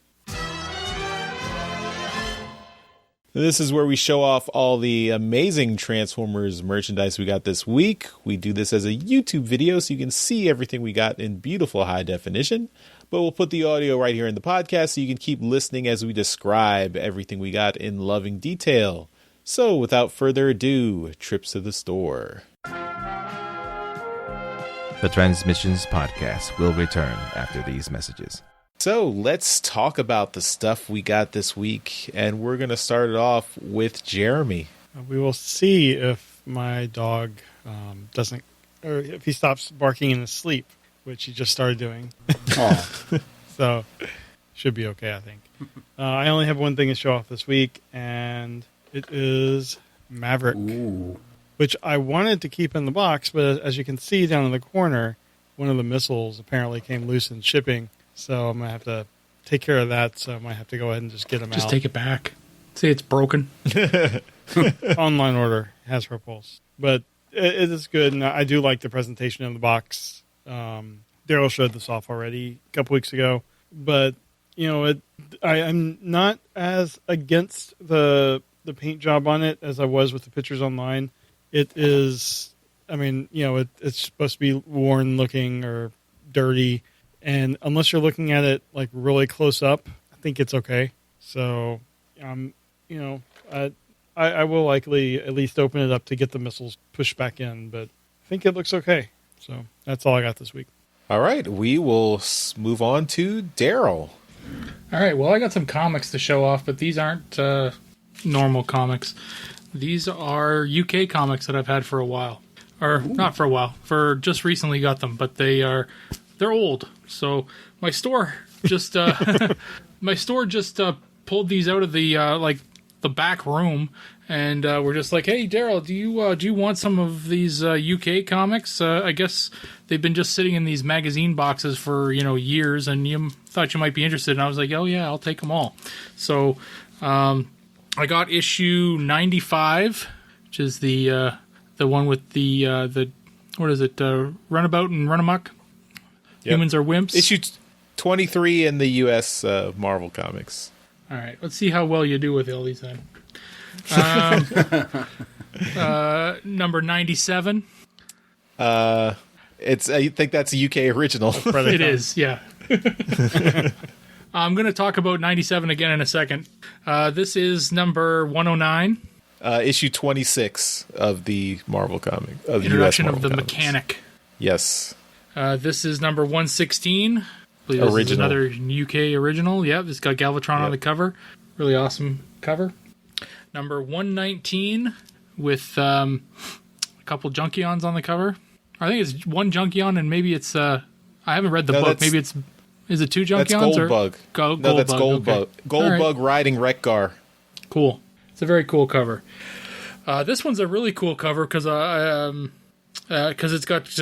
This is where we show off all the amazing Transformers merchandise we got this week. We do this as a YouTube video, so you can see everything we got in beautiful high definition. But we'll put the audio right here in the podcast, so you can keep listening as we describe everything we got in loving detail. So, without further ado, trips to the store.
The Transmissions Podcast will return after these messages.
So, let's talk about the stuff we got this week, and we're going to start it off with Jeremy.
We will see if my dog doesn't, or if he stops barking in his sleep, which he just started doing. So, should be okay, I think. I only have one thing to show off this week, and it is Maverick, which I wanted to keep in the box, but as you can see down in the corner, one of the missiles apparently came loose in shipping, so I'm going to have to take care of that, so I might have to go ahead and just get them out.
Just take it back. Say it's broken.
Online order, Hasbro Pulse. But it is good, and I do like the presentation of the box. Daryl showed this off already a couple weeks ago, but I'm not as against the paint job on it as I was with the pictures online. It is, it's supposed to be worn looking or dirty, and unless you're looking at it like really close up, I think it's okay. So, I will likely at least open it up to get the missiles pushed back in, but I think it looks okay. So that's all I got this week.
All right, we will move on to Daryl.
All right, well, I got some comics to show off, but these aren't normal comics. These are UK comics that I've had for a while. Or not for a while, for just recently got them, but they're old. So my store just pulled these out of the back room, and we're just like, hey, Daryl, do you want some of these UK comics? I guess they've been just sitting in these magazine boxes for years, and you thought you might be interested. And I was like, oh yeah, I'll take them all. So I got issue 95, which is the one with the what is it? Runabout and Runamuck. Yep. Humans are wimps.
Issue 23 in the U.S. Marvel Comics.
All right, let's see how well you do with all these then. Number 97.
I think that's a UK original.
It is, yeah. I'm going to talk about 97 again in a second. This is number 109.
Issue 26 of the Marvel comic. Of
Introduction
the US
of the
Comics.
Mechanic.
Yes.
This is number 116. I believe this is another UK original. Yeah, it's got Galvatron on the cover. Really awesome cover. Number 119 with a couple Junkions on the cover. I think it's one Junkion, and maybe it's... I haven't read the book. Maybe it's... Is it two Junkions?
That's Goldbug. That's Goldbug.
Okay.
Goldbug riding Wreck-Gar.
Cool. It's a very cool cover. This one's a really cool cover because it's got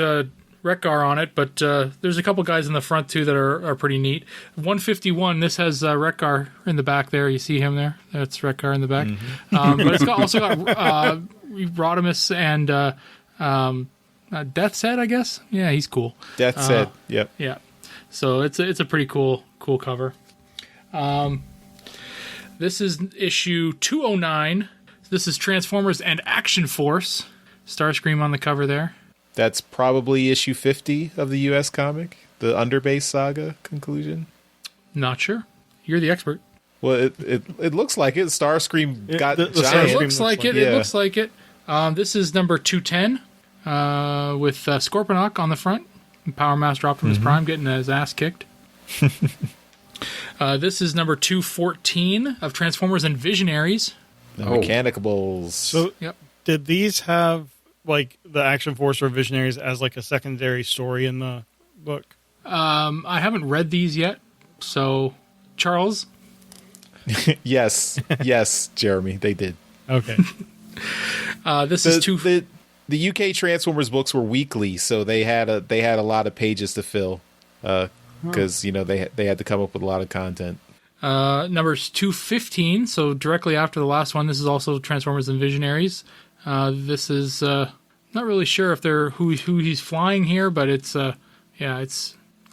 Wreck-Gar on it, but there's a couple guys in the front too that are pretty neat. 151. This has Wreck-Gar in the back there. You see him there? That's Wreck-Gar in the back. Mm-hmm. But it's also got Rodimus and Death's Head, I guess. Yeah, he's cool.
Death's Head. Yep.
Yeah. So it's a pretty cool cover. This is issue 209. This is Transformers and Action Force. Starscream on the cover there.
That's probably issue 50 of the U.S. comic, the Underbase Saga conclusion.
Not sure. You're the expert.
Well, it looks like it. Starscream got giant.
It looks like it. Yeah. It looks like it. This is number 210 with Scorponok on the front. And Power Master Optimus Prime getting his ass kicked. This is number 214 of Transformers and Visionaries.
The Mechanicables.
So, did these have like the Action Force or Visionaries as like a secondary story in the book?
I haven't read these yet. So, Charles?
Yes, Jeremy, they did.
Okay.
The UK Transformers books were weekly, so they had a lot of pages to fill because they had to come up with a lot of content.
Numbers 215, so directly after the last one. This is also Transformers and Visionaries. This is not really sure if they're who he's flying here, but it's I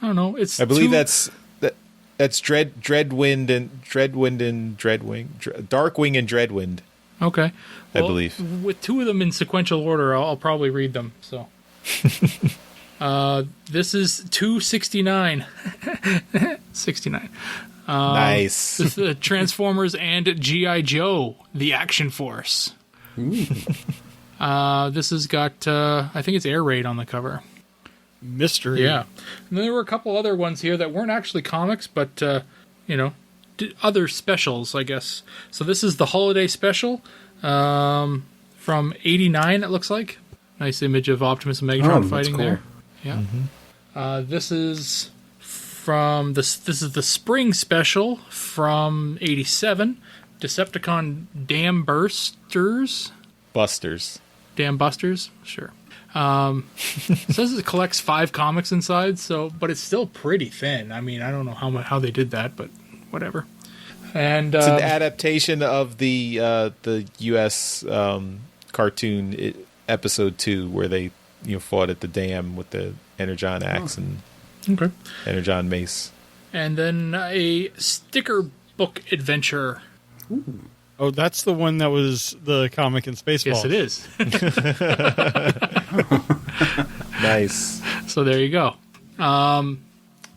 don't know. I
believe that's Dreadwind and Darkwing and Dreadwind.
Okay.
Well, I believe.
With two of them in sequential order, I'll probably read them. So, this is 269. 69.
Nice.
This is Transformers and G.I. Joe, the Action Force. This has got, I think it's Air Raid on the cover.
Mystery.
Yeah. And then there were a couple other ones here that weren't actually comics, but, other specials, I guess. So this is the Holiday Special from 89, it looks like. Nice image of Optimus and Megatron fighting
cool.
there. Yeah. This is this is the Spring Special from 87. Decepticon Dam Bursters. Dam Busters? Sure. It says it collects 5 comics inside, but it's still pretty thin. I mean, I don't know how they did that, but whatever. And
it's an adaptation of the U.S. Cartoon episode 2, where they fought at the dam with the Energon axe and Energon mace.
And then a sticker book adventure.
Ooh. Oh, that's the one that was the comic in Spaceballs.
Yes, it is.
Nice.
So there you go.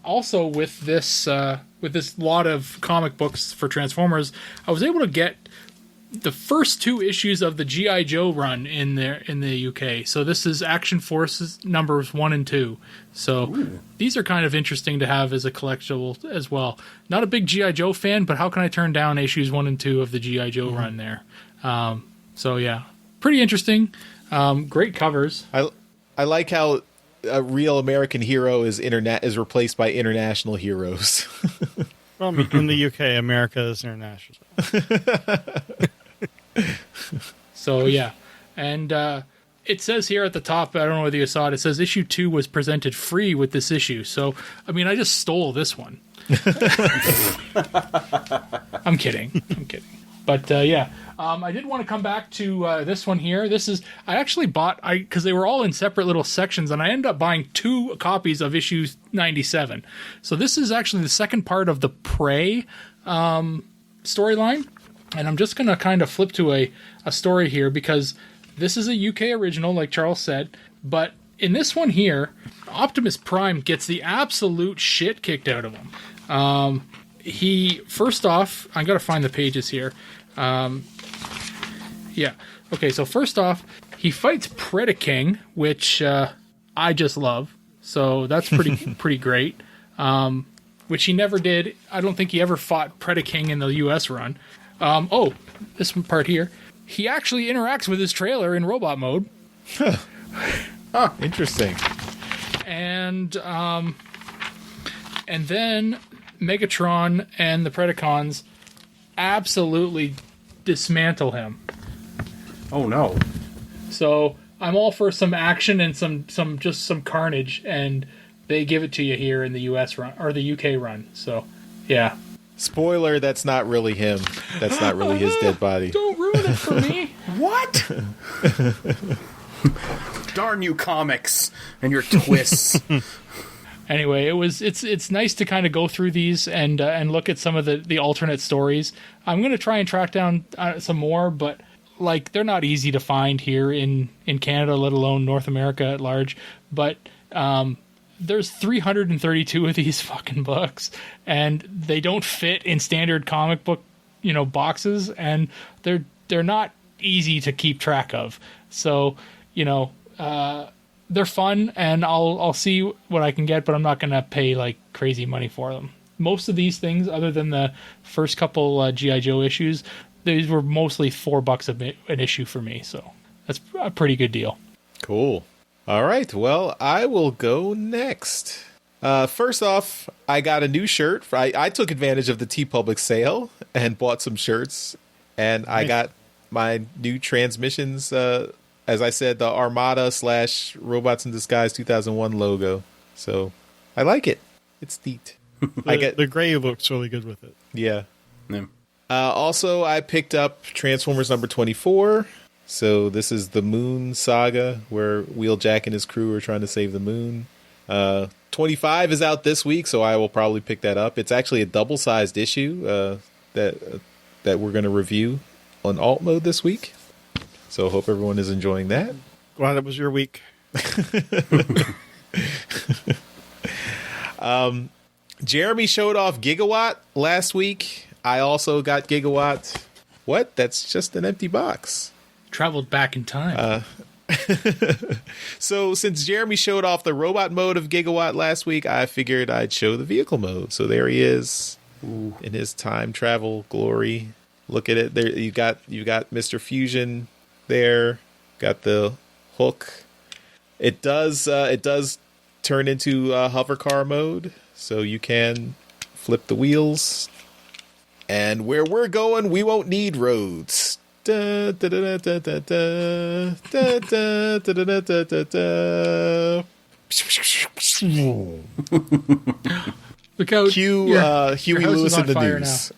Also, with this lot of comic books for Transformers, I was able to get the first 2 issues of the G.I. Joe run in the UK. So this is Action Forces numbers 1 and 2. So these are kind of interesting to have as a collectible as well. Not a big G.I. Joe fan, but how can I turn down issues 1 and 2 of the G.I. Joe run there? So yeah, pretty interesting. Great covers.
I like how a real American hero is replaced by international heroes.
Well, I mean, in the UK, America is international.
So yeah, and it says here at the top, I don't know whether you saw it, it says issue 2 was presented free with this issue. So, I mean, I just stole this one. I'm kidding. But yeah, I did want to come back to this one here. This is, I actually bought, because they were all in separate little sections, and I ended up buying 2 copies of issue 97. So this is actually the second part of the Prey storyline. And I'm just going to kind of flip to a story here, because this is a UK original, like Charles said. But in this one here, Optimus Prime gets the absolute shit kicked out of him. He, first off, I got to find the pages here. Yeah. Okay, so first off, he fights Predaking, which I just love. So that's pretty great. Which he never did. I don't think he ever fought Predaking in the US run. This part here. He actually interacts with his trailer in robot mode.
Interesting.
And then Megatron and the Predacons absolutely dismantle him.
Oh no.
So I'm all for some action and some carnage, and they give it to you here in the US run or the UK run. So yeah.
Spoiler, that's not really him. That's not really his dead body.
Don't ruin it for me.
What? Darn you comics and your twists.
Anyway, it's nice to kind of go through these and look at some of the alternate stories. I'm going to try and track down some more, but like they're not easy to find here in Canada, let alone North America at large. But there's 332 of these fucking books, and they don't fit in standard comic book, boxes, and they're not easy to keep track of. So, they're fun, and I'll see what I can get, but I'm not going to pay like crazy money for them. Most of these things, other than the first couple G.I. Joe issues, these were mostly $4 an issue for me, so that's a pretty good deal.
Cool. All right, well, I will go next. First off, I got a new shirt. I took advantage of the TeePublic sale and bought some shirts, and I got my new Transmissions, as I said, the Armada / Robots in Disguise 2001 logo. So I like it. It's neat.
The gray looks really good with it.
Yeah. Also, I picked up Transformers number 24. So this is the Moon Saga, where Wheeljack and his crew are trying to save the moon. 25 is out this week, so I will probably pick that up. It's actually a double-sized issue that we're going to review on alt mode this week. So hope everyone is enjoying that.
Glad it was your week.
Jeremy showed off Gigawatt last week. I also got Gigawatt. What? That's just an empty box.
traveled back in time.
So since Jeremy showed off the robot mode of Gigawatt last week, I figured I'd show the vehicle mode. So there he is in his time travel glory. Look at it. There you got Mr. Fusion there. Got the hook. It does turn into hover car mode, so you can flip the wheels. And where we're going, we won't need roads. Da, da, da, da, da, da, da, da, da, da, da, da, da.
Look out!
Cue Huey
house
Lewis
is
in
on
the
fire
news.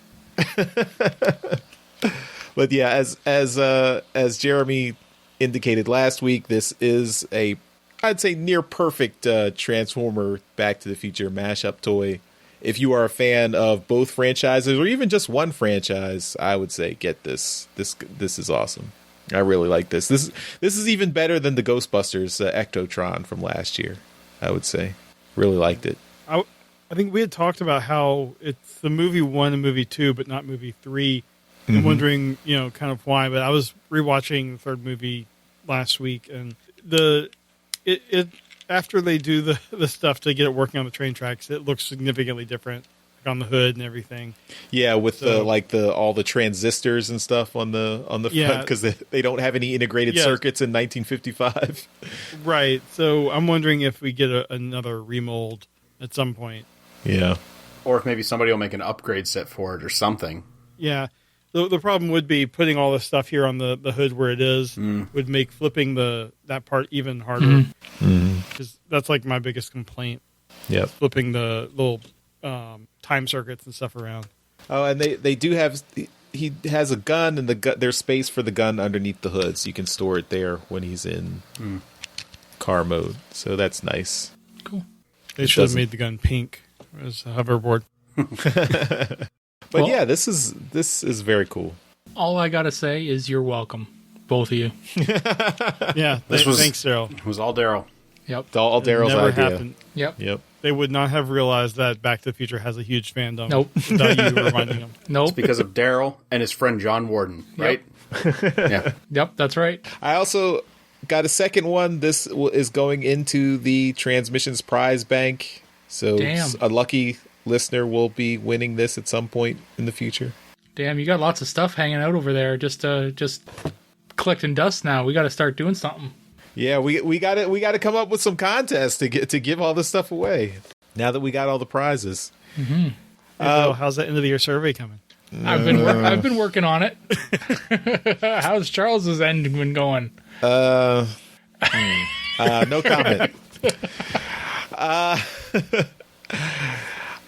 But yeah, as Jeremy indicated last week, this is I'd say near perfect Transformer Back to the Future mashup toy. If you are a fan of both franchises or even just one franchise, I would say get this. This is awesome. I really like this. This is even better than the Ghostbusters Ectotron from last year, I would say. Really liked it.
I think we had talked about how it's the movie 1 and movie 2, but not movie 3. I'm wondering, kind of why. But I was rewatching the third movie last week, and it after they do the stuff to get it working on the train tracks, it looks significantly different, like on the hood and everything.
Yeah, with all the transistors and stuff on the front, because they don't have any integrated circuits in 1955.
Right. So I'm wondering if we get another remold at some point.
Yeah.
Or if maybe somebody will make an upgrade set for it or something.
Yeah. The problem would be putting all this stuff here on the hood where it is would make flipping that part even harder. Because that's like my biggest complaint.
Yeah.
Flipping the little time circuits and stuff around.
Oh, and they do have... He has a gun, and there's space for the gun underneath the hood, so you can store it there when he's in car mode. So that's nice.
Cool.
They should have made the gun pink as a hoverboard.
But yeah, this is very cool.
All I gotta say is you're welcome, both of you.
Yeah, thanks, Daryl.
It was all Daryl.
Yep.
All Daryl's
Never
idea.
happened.
Yep.
They would not have realized that Back to the Future has a huge fandom.
Nope.
Without you reminding them.
Nope.
It's because of Daryl and his friend John Warden, right? Yeah.
Yep, that's right.
I also got a second one. This is going into the Transmissions prize bank. So
Damn.
A lucky listener will be winning this at some point in the future.
Damn, you got lots of stuff hanging out over there. Just collecting dust now. We got to start doing something.
Yeah, we got to come up with some contests to give all this stuff away. Now that we got all the prizes.
Mm-hmm. How's that end of the year survey coming?
I've been working on it. How's Charles's end been going?
No comment.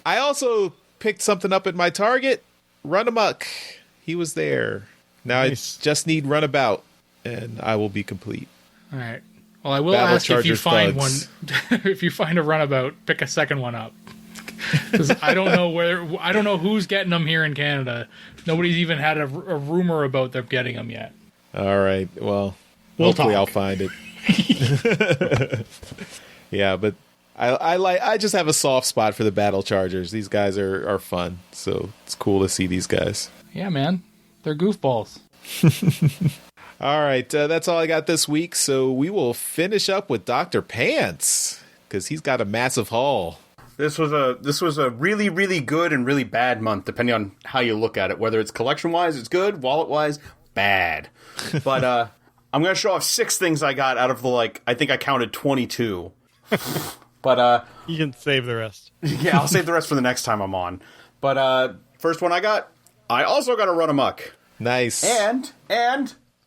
I also picked something up at my Target. Run Amok. He was there. Now nice. I just need Runabout, and I will be complete.
All right. Well, I will
Battle
ask if you find
thugs.
one. If you find a Runabout, pick a second one up. Because I don't know who's getting them here in Canada. Nobody's even had a rumor about them getting them yet.
All right. Well,
we'll
hopefully
talk.
I'll find it. Yeah, but I just have a soft spot for the Battle Chargers. These guys are fun, so it's cool to see these guys.
Yeah, man, they're goofballs.
All right, that's all I got this week. So we will finish up with Dr. Pants because he's got a massive haul.
This was a really, really good and really bad month, depending on how you look at it. Whether it's collection-wise, it's good. Wallet-wise, bad. But I'm going to show off 6 things I got out of I think I counted 22. But
you can save the rest.
Yeah, I'll save the rest for the next time I'm on. But first one I also got a Run Amok.
Nice.
And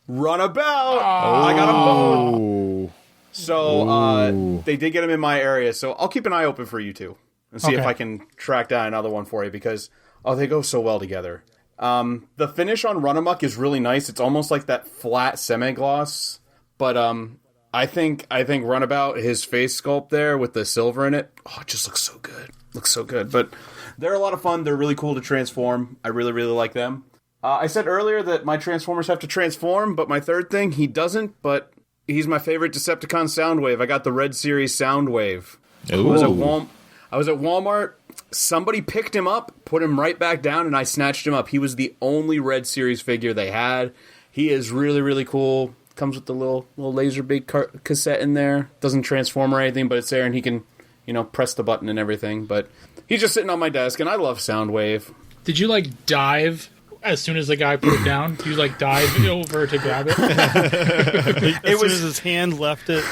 Runabout. I got a bone. So they did get them in my area, so I'll keep an eye open for you two and see if I can track down another one for you because they go so well together. The finish on Run Amok is really nice. It's almost like that flat semi-gloss, but I think Runabout, his face sculpt there with the silver in it, it just looks so good. Looks so good. But they're a lot of fun. They're really cool to transform. I really, really like them. I said earlier that my Transformers have to transform, but my third thing, he doesn't, but he's my favorite Decepticon Soundwave. I got the Red Series Soundwave. I was at Walmart. Somebody picked him up, put him right back down, and I snatched him up. He was the only Red Series figure they had, He is really, really cool. Comes with the little Laserbeak cassette in there. Doesn't transform or anything, but it's there, and he can, press the button and everything. But he's just sitting on my desk, and I love Soundwave.
Did you dive as soon as the guy put it down? Did you dive over to grab it?
As soon as his hand left it.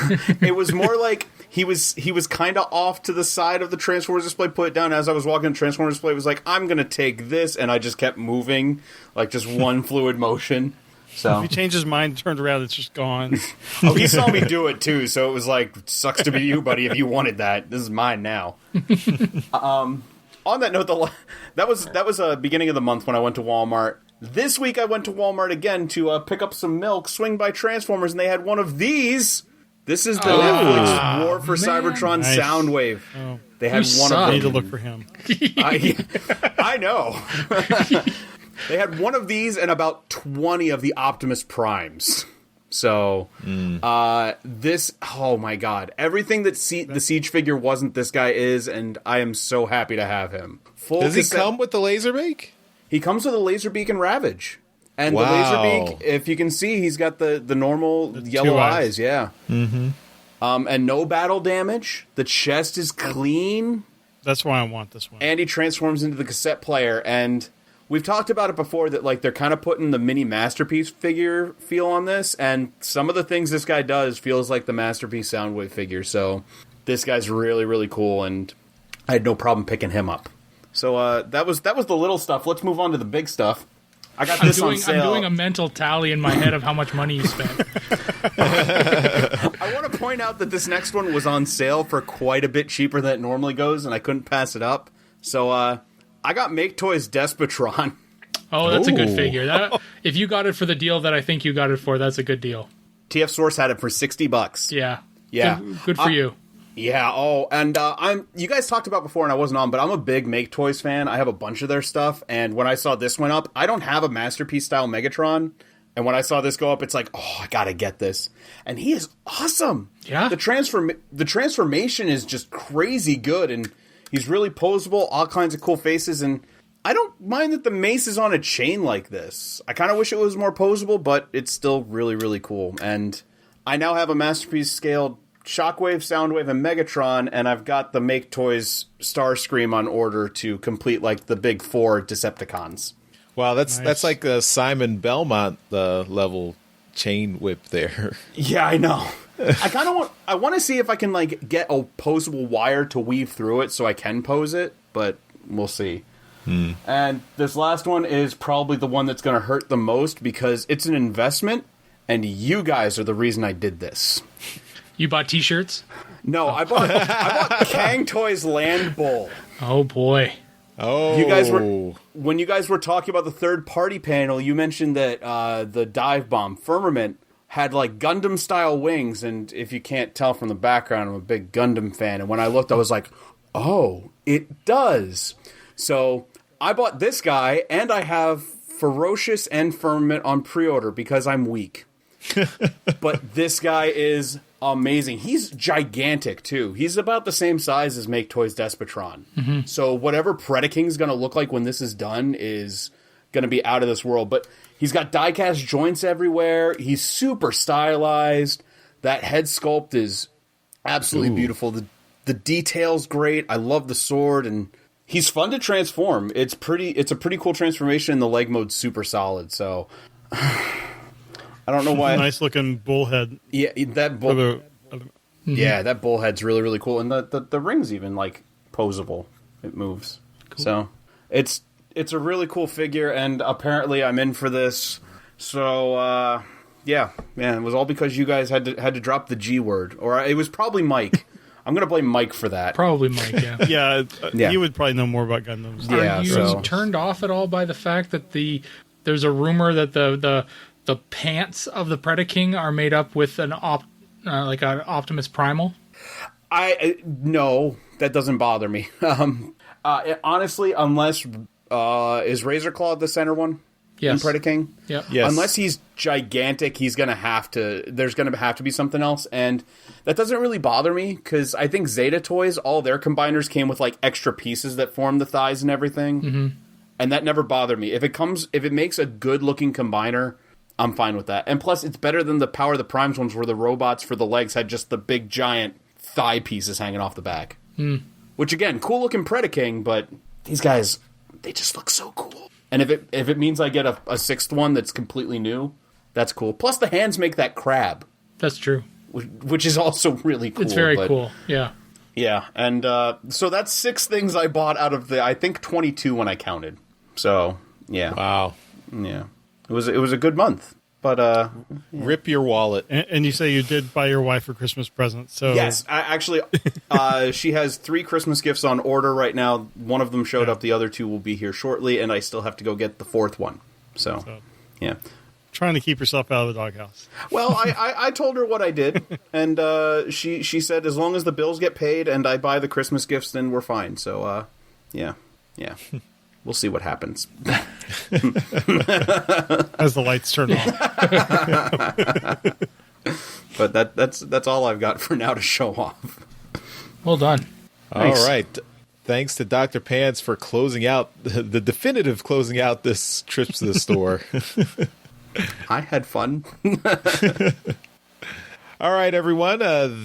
It was more like he was kind of off to the side of the Transformers display, put it down. As I was walking the Transformers display, it was like, I'm going to take this, and I just kept moving, just one fluid motion. So
if he changed his mind, turned around, it's just gone.
Oh, he saw me do it too, so it was like, sucks to be you, buddy. If you wanted that, this is mine now. On that note, that was beginning of the month when I went to Walmart. This week I went to Walmart again to pick up some milk, swing by Transformers, and they had one of these. This is the Netflix War for Cybertron Soundwave. Oh. They had one of them.
I need to look for him.
I know. They had one of these and about 20 of the Optimus Primes. So, this, oh my god. Everything that the Siege figure wasn't, this guy is, and I am so happy to have him.
Does he come with the Laserbeak?
He comes with a Laserbeak and Ravage. And the Laserbeak, if you can see, he's got the normal yellow eyes, yeah.
Mm-hmm.
And no battle damage. The chest is clean.
That's why I want this one.
And he transforms into the cassette player, and we've talked about it before that they're kind of putting the mini Masterpiece figure feel on this, and some of the things this guy does feels like the Masterpiece Soundwave figure. So this guy's really, really cool, and I had no problem picking him up. So that was the little stuff. Let's move on to the big stuff. I got this on sale.
I'm doing a mental tally in my head of how much money you spent.
I want to point out that this next one was on sale for quite a bit cheaper than it normally goes, and I couldn't pass it up. So I got Make Toys Despotron.
Oh, that's a good figure. If you got it for the deal that I think you got it for, that's a good deal.
TF Source had it for $60.
Yeah. Good for you.
Yeah. Oh, and you guys talked about before, and I wasn't on, but I'm a big Make Toys fan. I have a bunch of their stuff, and when I saw this one up, I don't have a Masterpiece style Megatron, and when I saw this go up, it's like, oh, I gotta get this. And he is awesome.
Yeah.
The transformation is just crazy good, and he's really poseable, all kinds of cool faces, and I don't mind that the mace is on a chain like this. I kind of wish it was more poseable, but it's still really, really cool. And I now have a Masterpiece scaled Shockwave, Soundwave, and Megatron, and I've got the Make Toys Starscream on order to complete the big 4 Decepticons.
Wow, that's like a Simon Belmont level chain whip there.
Yeah, I know. I want to see if I can get a poseable wire to weave through it so I can pose it, but we'll see. And this last one is probably the one that's going to hurt the most because it's an investment, and you guys are the reason I did this.
You bought T-shirts?
No, I bought Kang Toys Land Bowl.
Oh boy.
Oh.
When you guys were talking about the third party panel, you mentioned that the dive bomb Firmament had Gundam style wings, and if you can't tell from the background, I'm a big Gundam fan, and when I looked I was like, oh, it does. So I bought this guy, and I have Ferocious and Firmament on pre-order because I'm weak. But this guy is amazing. He's gigantic, too. He's about the same size as Make Toys Despotron. Mm-hmm. So whatever Predaking's going to look like when this is done is going to be out of this world. But he's got die-cast joints everywhere. He's super stylized. That head sculpt is absolutely beautiful. The detail's great. I love the sword, and he's fun to transform. It's a pretty cool transformation, and the leg mode's super solid. So I don't know why.
Nice looking bullhead.
Yeah, that bull. Yeah, that bullhead's really, really cool, and the ring's even poseable. It moves. Cool. So it's a really cool figure, and apparently I'm in for this. So yeah, it was all because you guys had to drop the G word, or it was probably Mike. I'm gonna blame Mike for that.
Probably Mike. Yeah.
Yeah. He would probably know more about Gundams.
Are you turned off at all by the fact that there's a rumor that the pants of the Predaking are made up with an an Optimus Primal?
No, that doesn't bother me. Honestly, unless is Razorclaw the center one?
Yes.
In Predaking?
Yep.
Yes. Unless he's gigantic, there's going to have to be something else, and that doesn't really bother me, because I think Zeta Toys, all their combiners came with extra pieces that form the thighs and everything, and that never bothered me. If it makes a good looking combiner, I'm fine with that. And plus, it's better than the Power of the Primes ones where the robots for the legs had just the big giant thigh pieces hanging off the back. Which, again, cool looking Predaking, but these guys, they just look so cool. And if it means I get a sixth one that's completely new, that's cool. Plus, the hands make that crab.
That's true.
Which is also really cool.
It's very cool, yeah.
Yeah, and so that's 6 things I bought out of the, I think, 22 when I counted. So, yeah.
Wow.
Yeah. It was a good month. But,
Rip your wallet.
And you say you did buy your wife a Christmas present, so...
Yes, actually, she has 3 Christmas gifts on order right now. One of them showed up, the other 2 will be here shortly, and I still have to go get the 4th one. So, yeah.
Trying to keep yourself out of the doghouse.
Well, I told her what I did, and she said as long as the bills get paid and I buy the Christmas gifts, then we're fine. So, yeah. We'll see what happens.
As the lights turn off.
But that's all I've got for now to show off.
Well done.
All right. Thanks to Dr. Pants for closing out, the definitive closing out this trips to the store.
I had fun.
All right, everyone.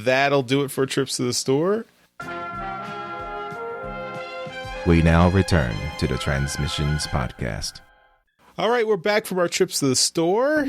That'll do it for Trips to the Store.
We now return to the Transmissions Podcast.
All right, we're back from our trips to the store.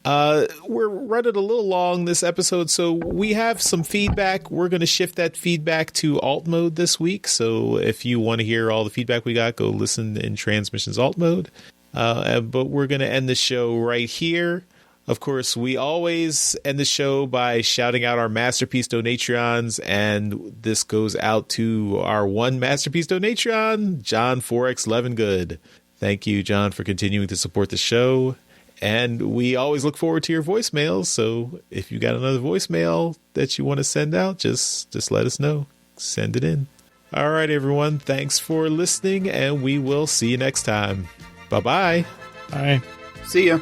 We're running a little long this episode, so we have some feedback. We're going to shift that feedback to alt mode this week. So if you want to hear all the feedback we got, go listen in Transmissions alt mode. But we're going to end the show right here. Of course, we always end the show by shouting out our Masterpiece Donatrons, and this goes out to our one Masterpiece Donatron, John 4X Levengood. Thank you, John, for continuing to support the show. And we always look forward to your voicemails, so if you got another voicemail that you want to send out, just let us know. Send it in. All right, everyone. Thanks for listening, and we will see you next time. Bye-bye.
Bye.
See ya.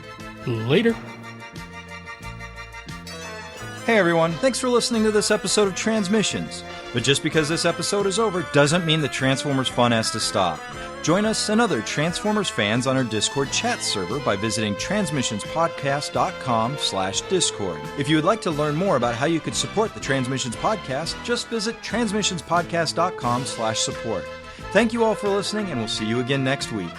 Later.
Hey everyone, thanks for listening to this episode of Transmissions. But just because this episode is over doesn't mean the Transformers fun has to stop. Join us and other Transformers fans on our Discord chat server by visiting transmissionspodcast.com/discord. If you would like to learn more about how you could support the Transmissions Podcast, just visit transmissionspodcast.com/support. Thank you all for listening, and we'll see you again next week.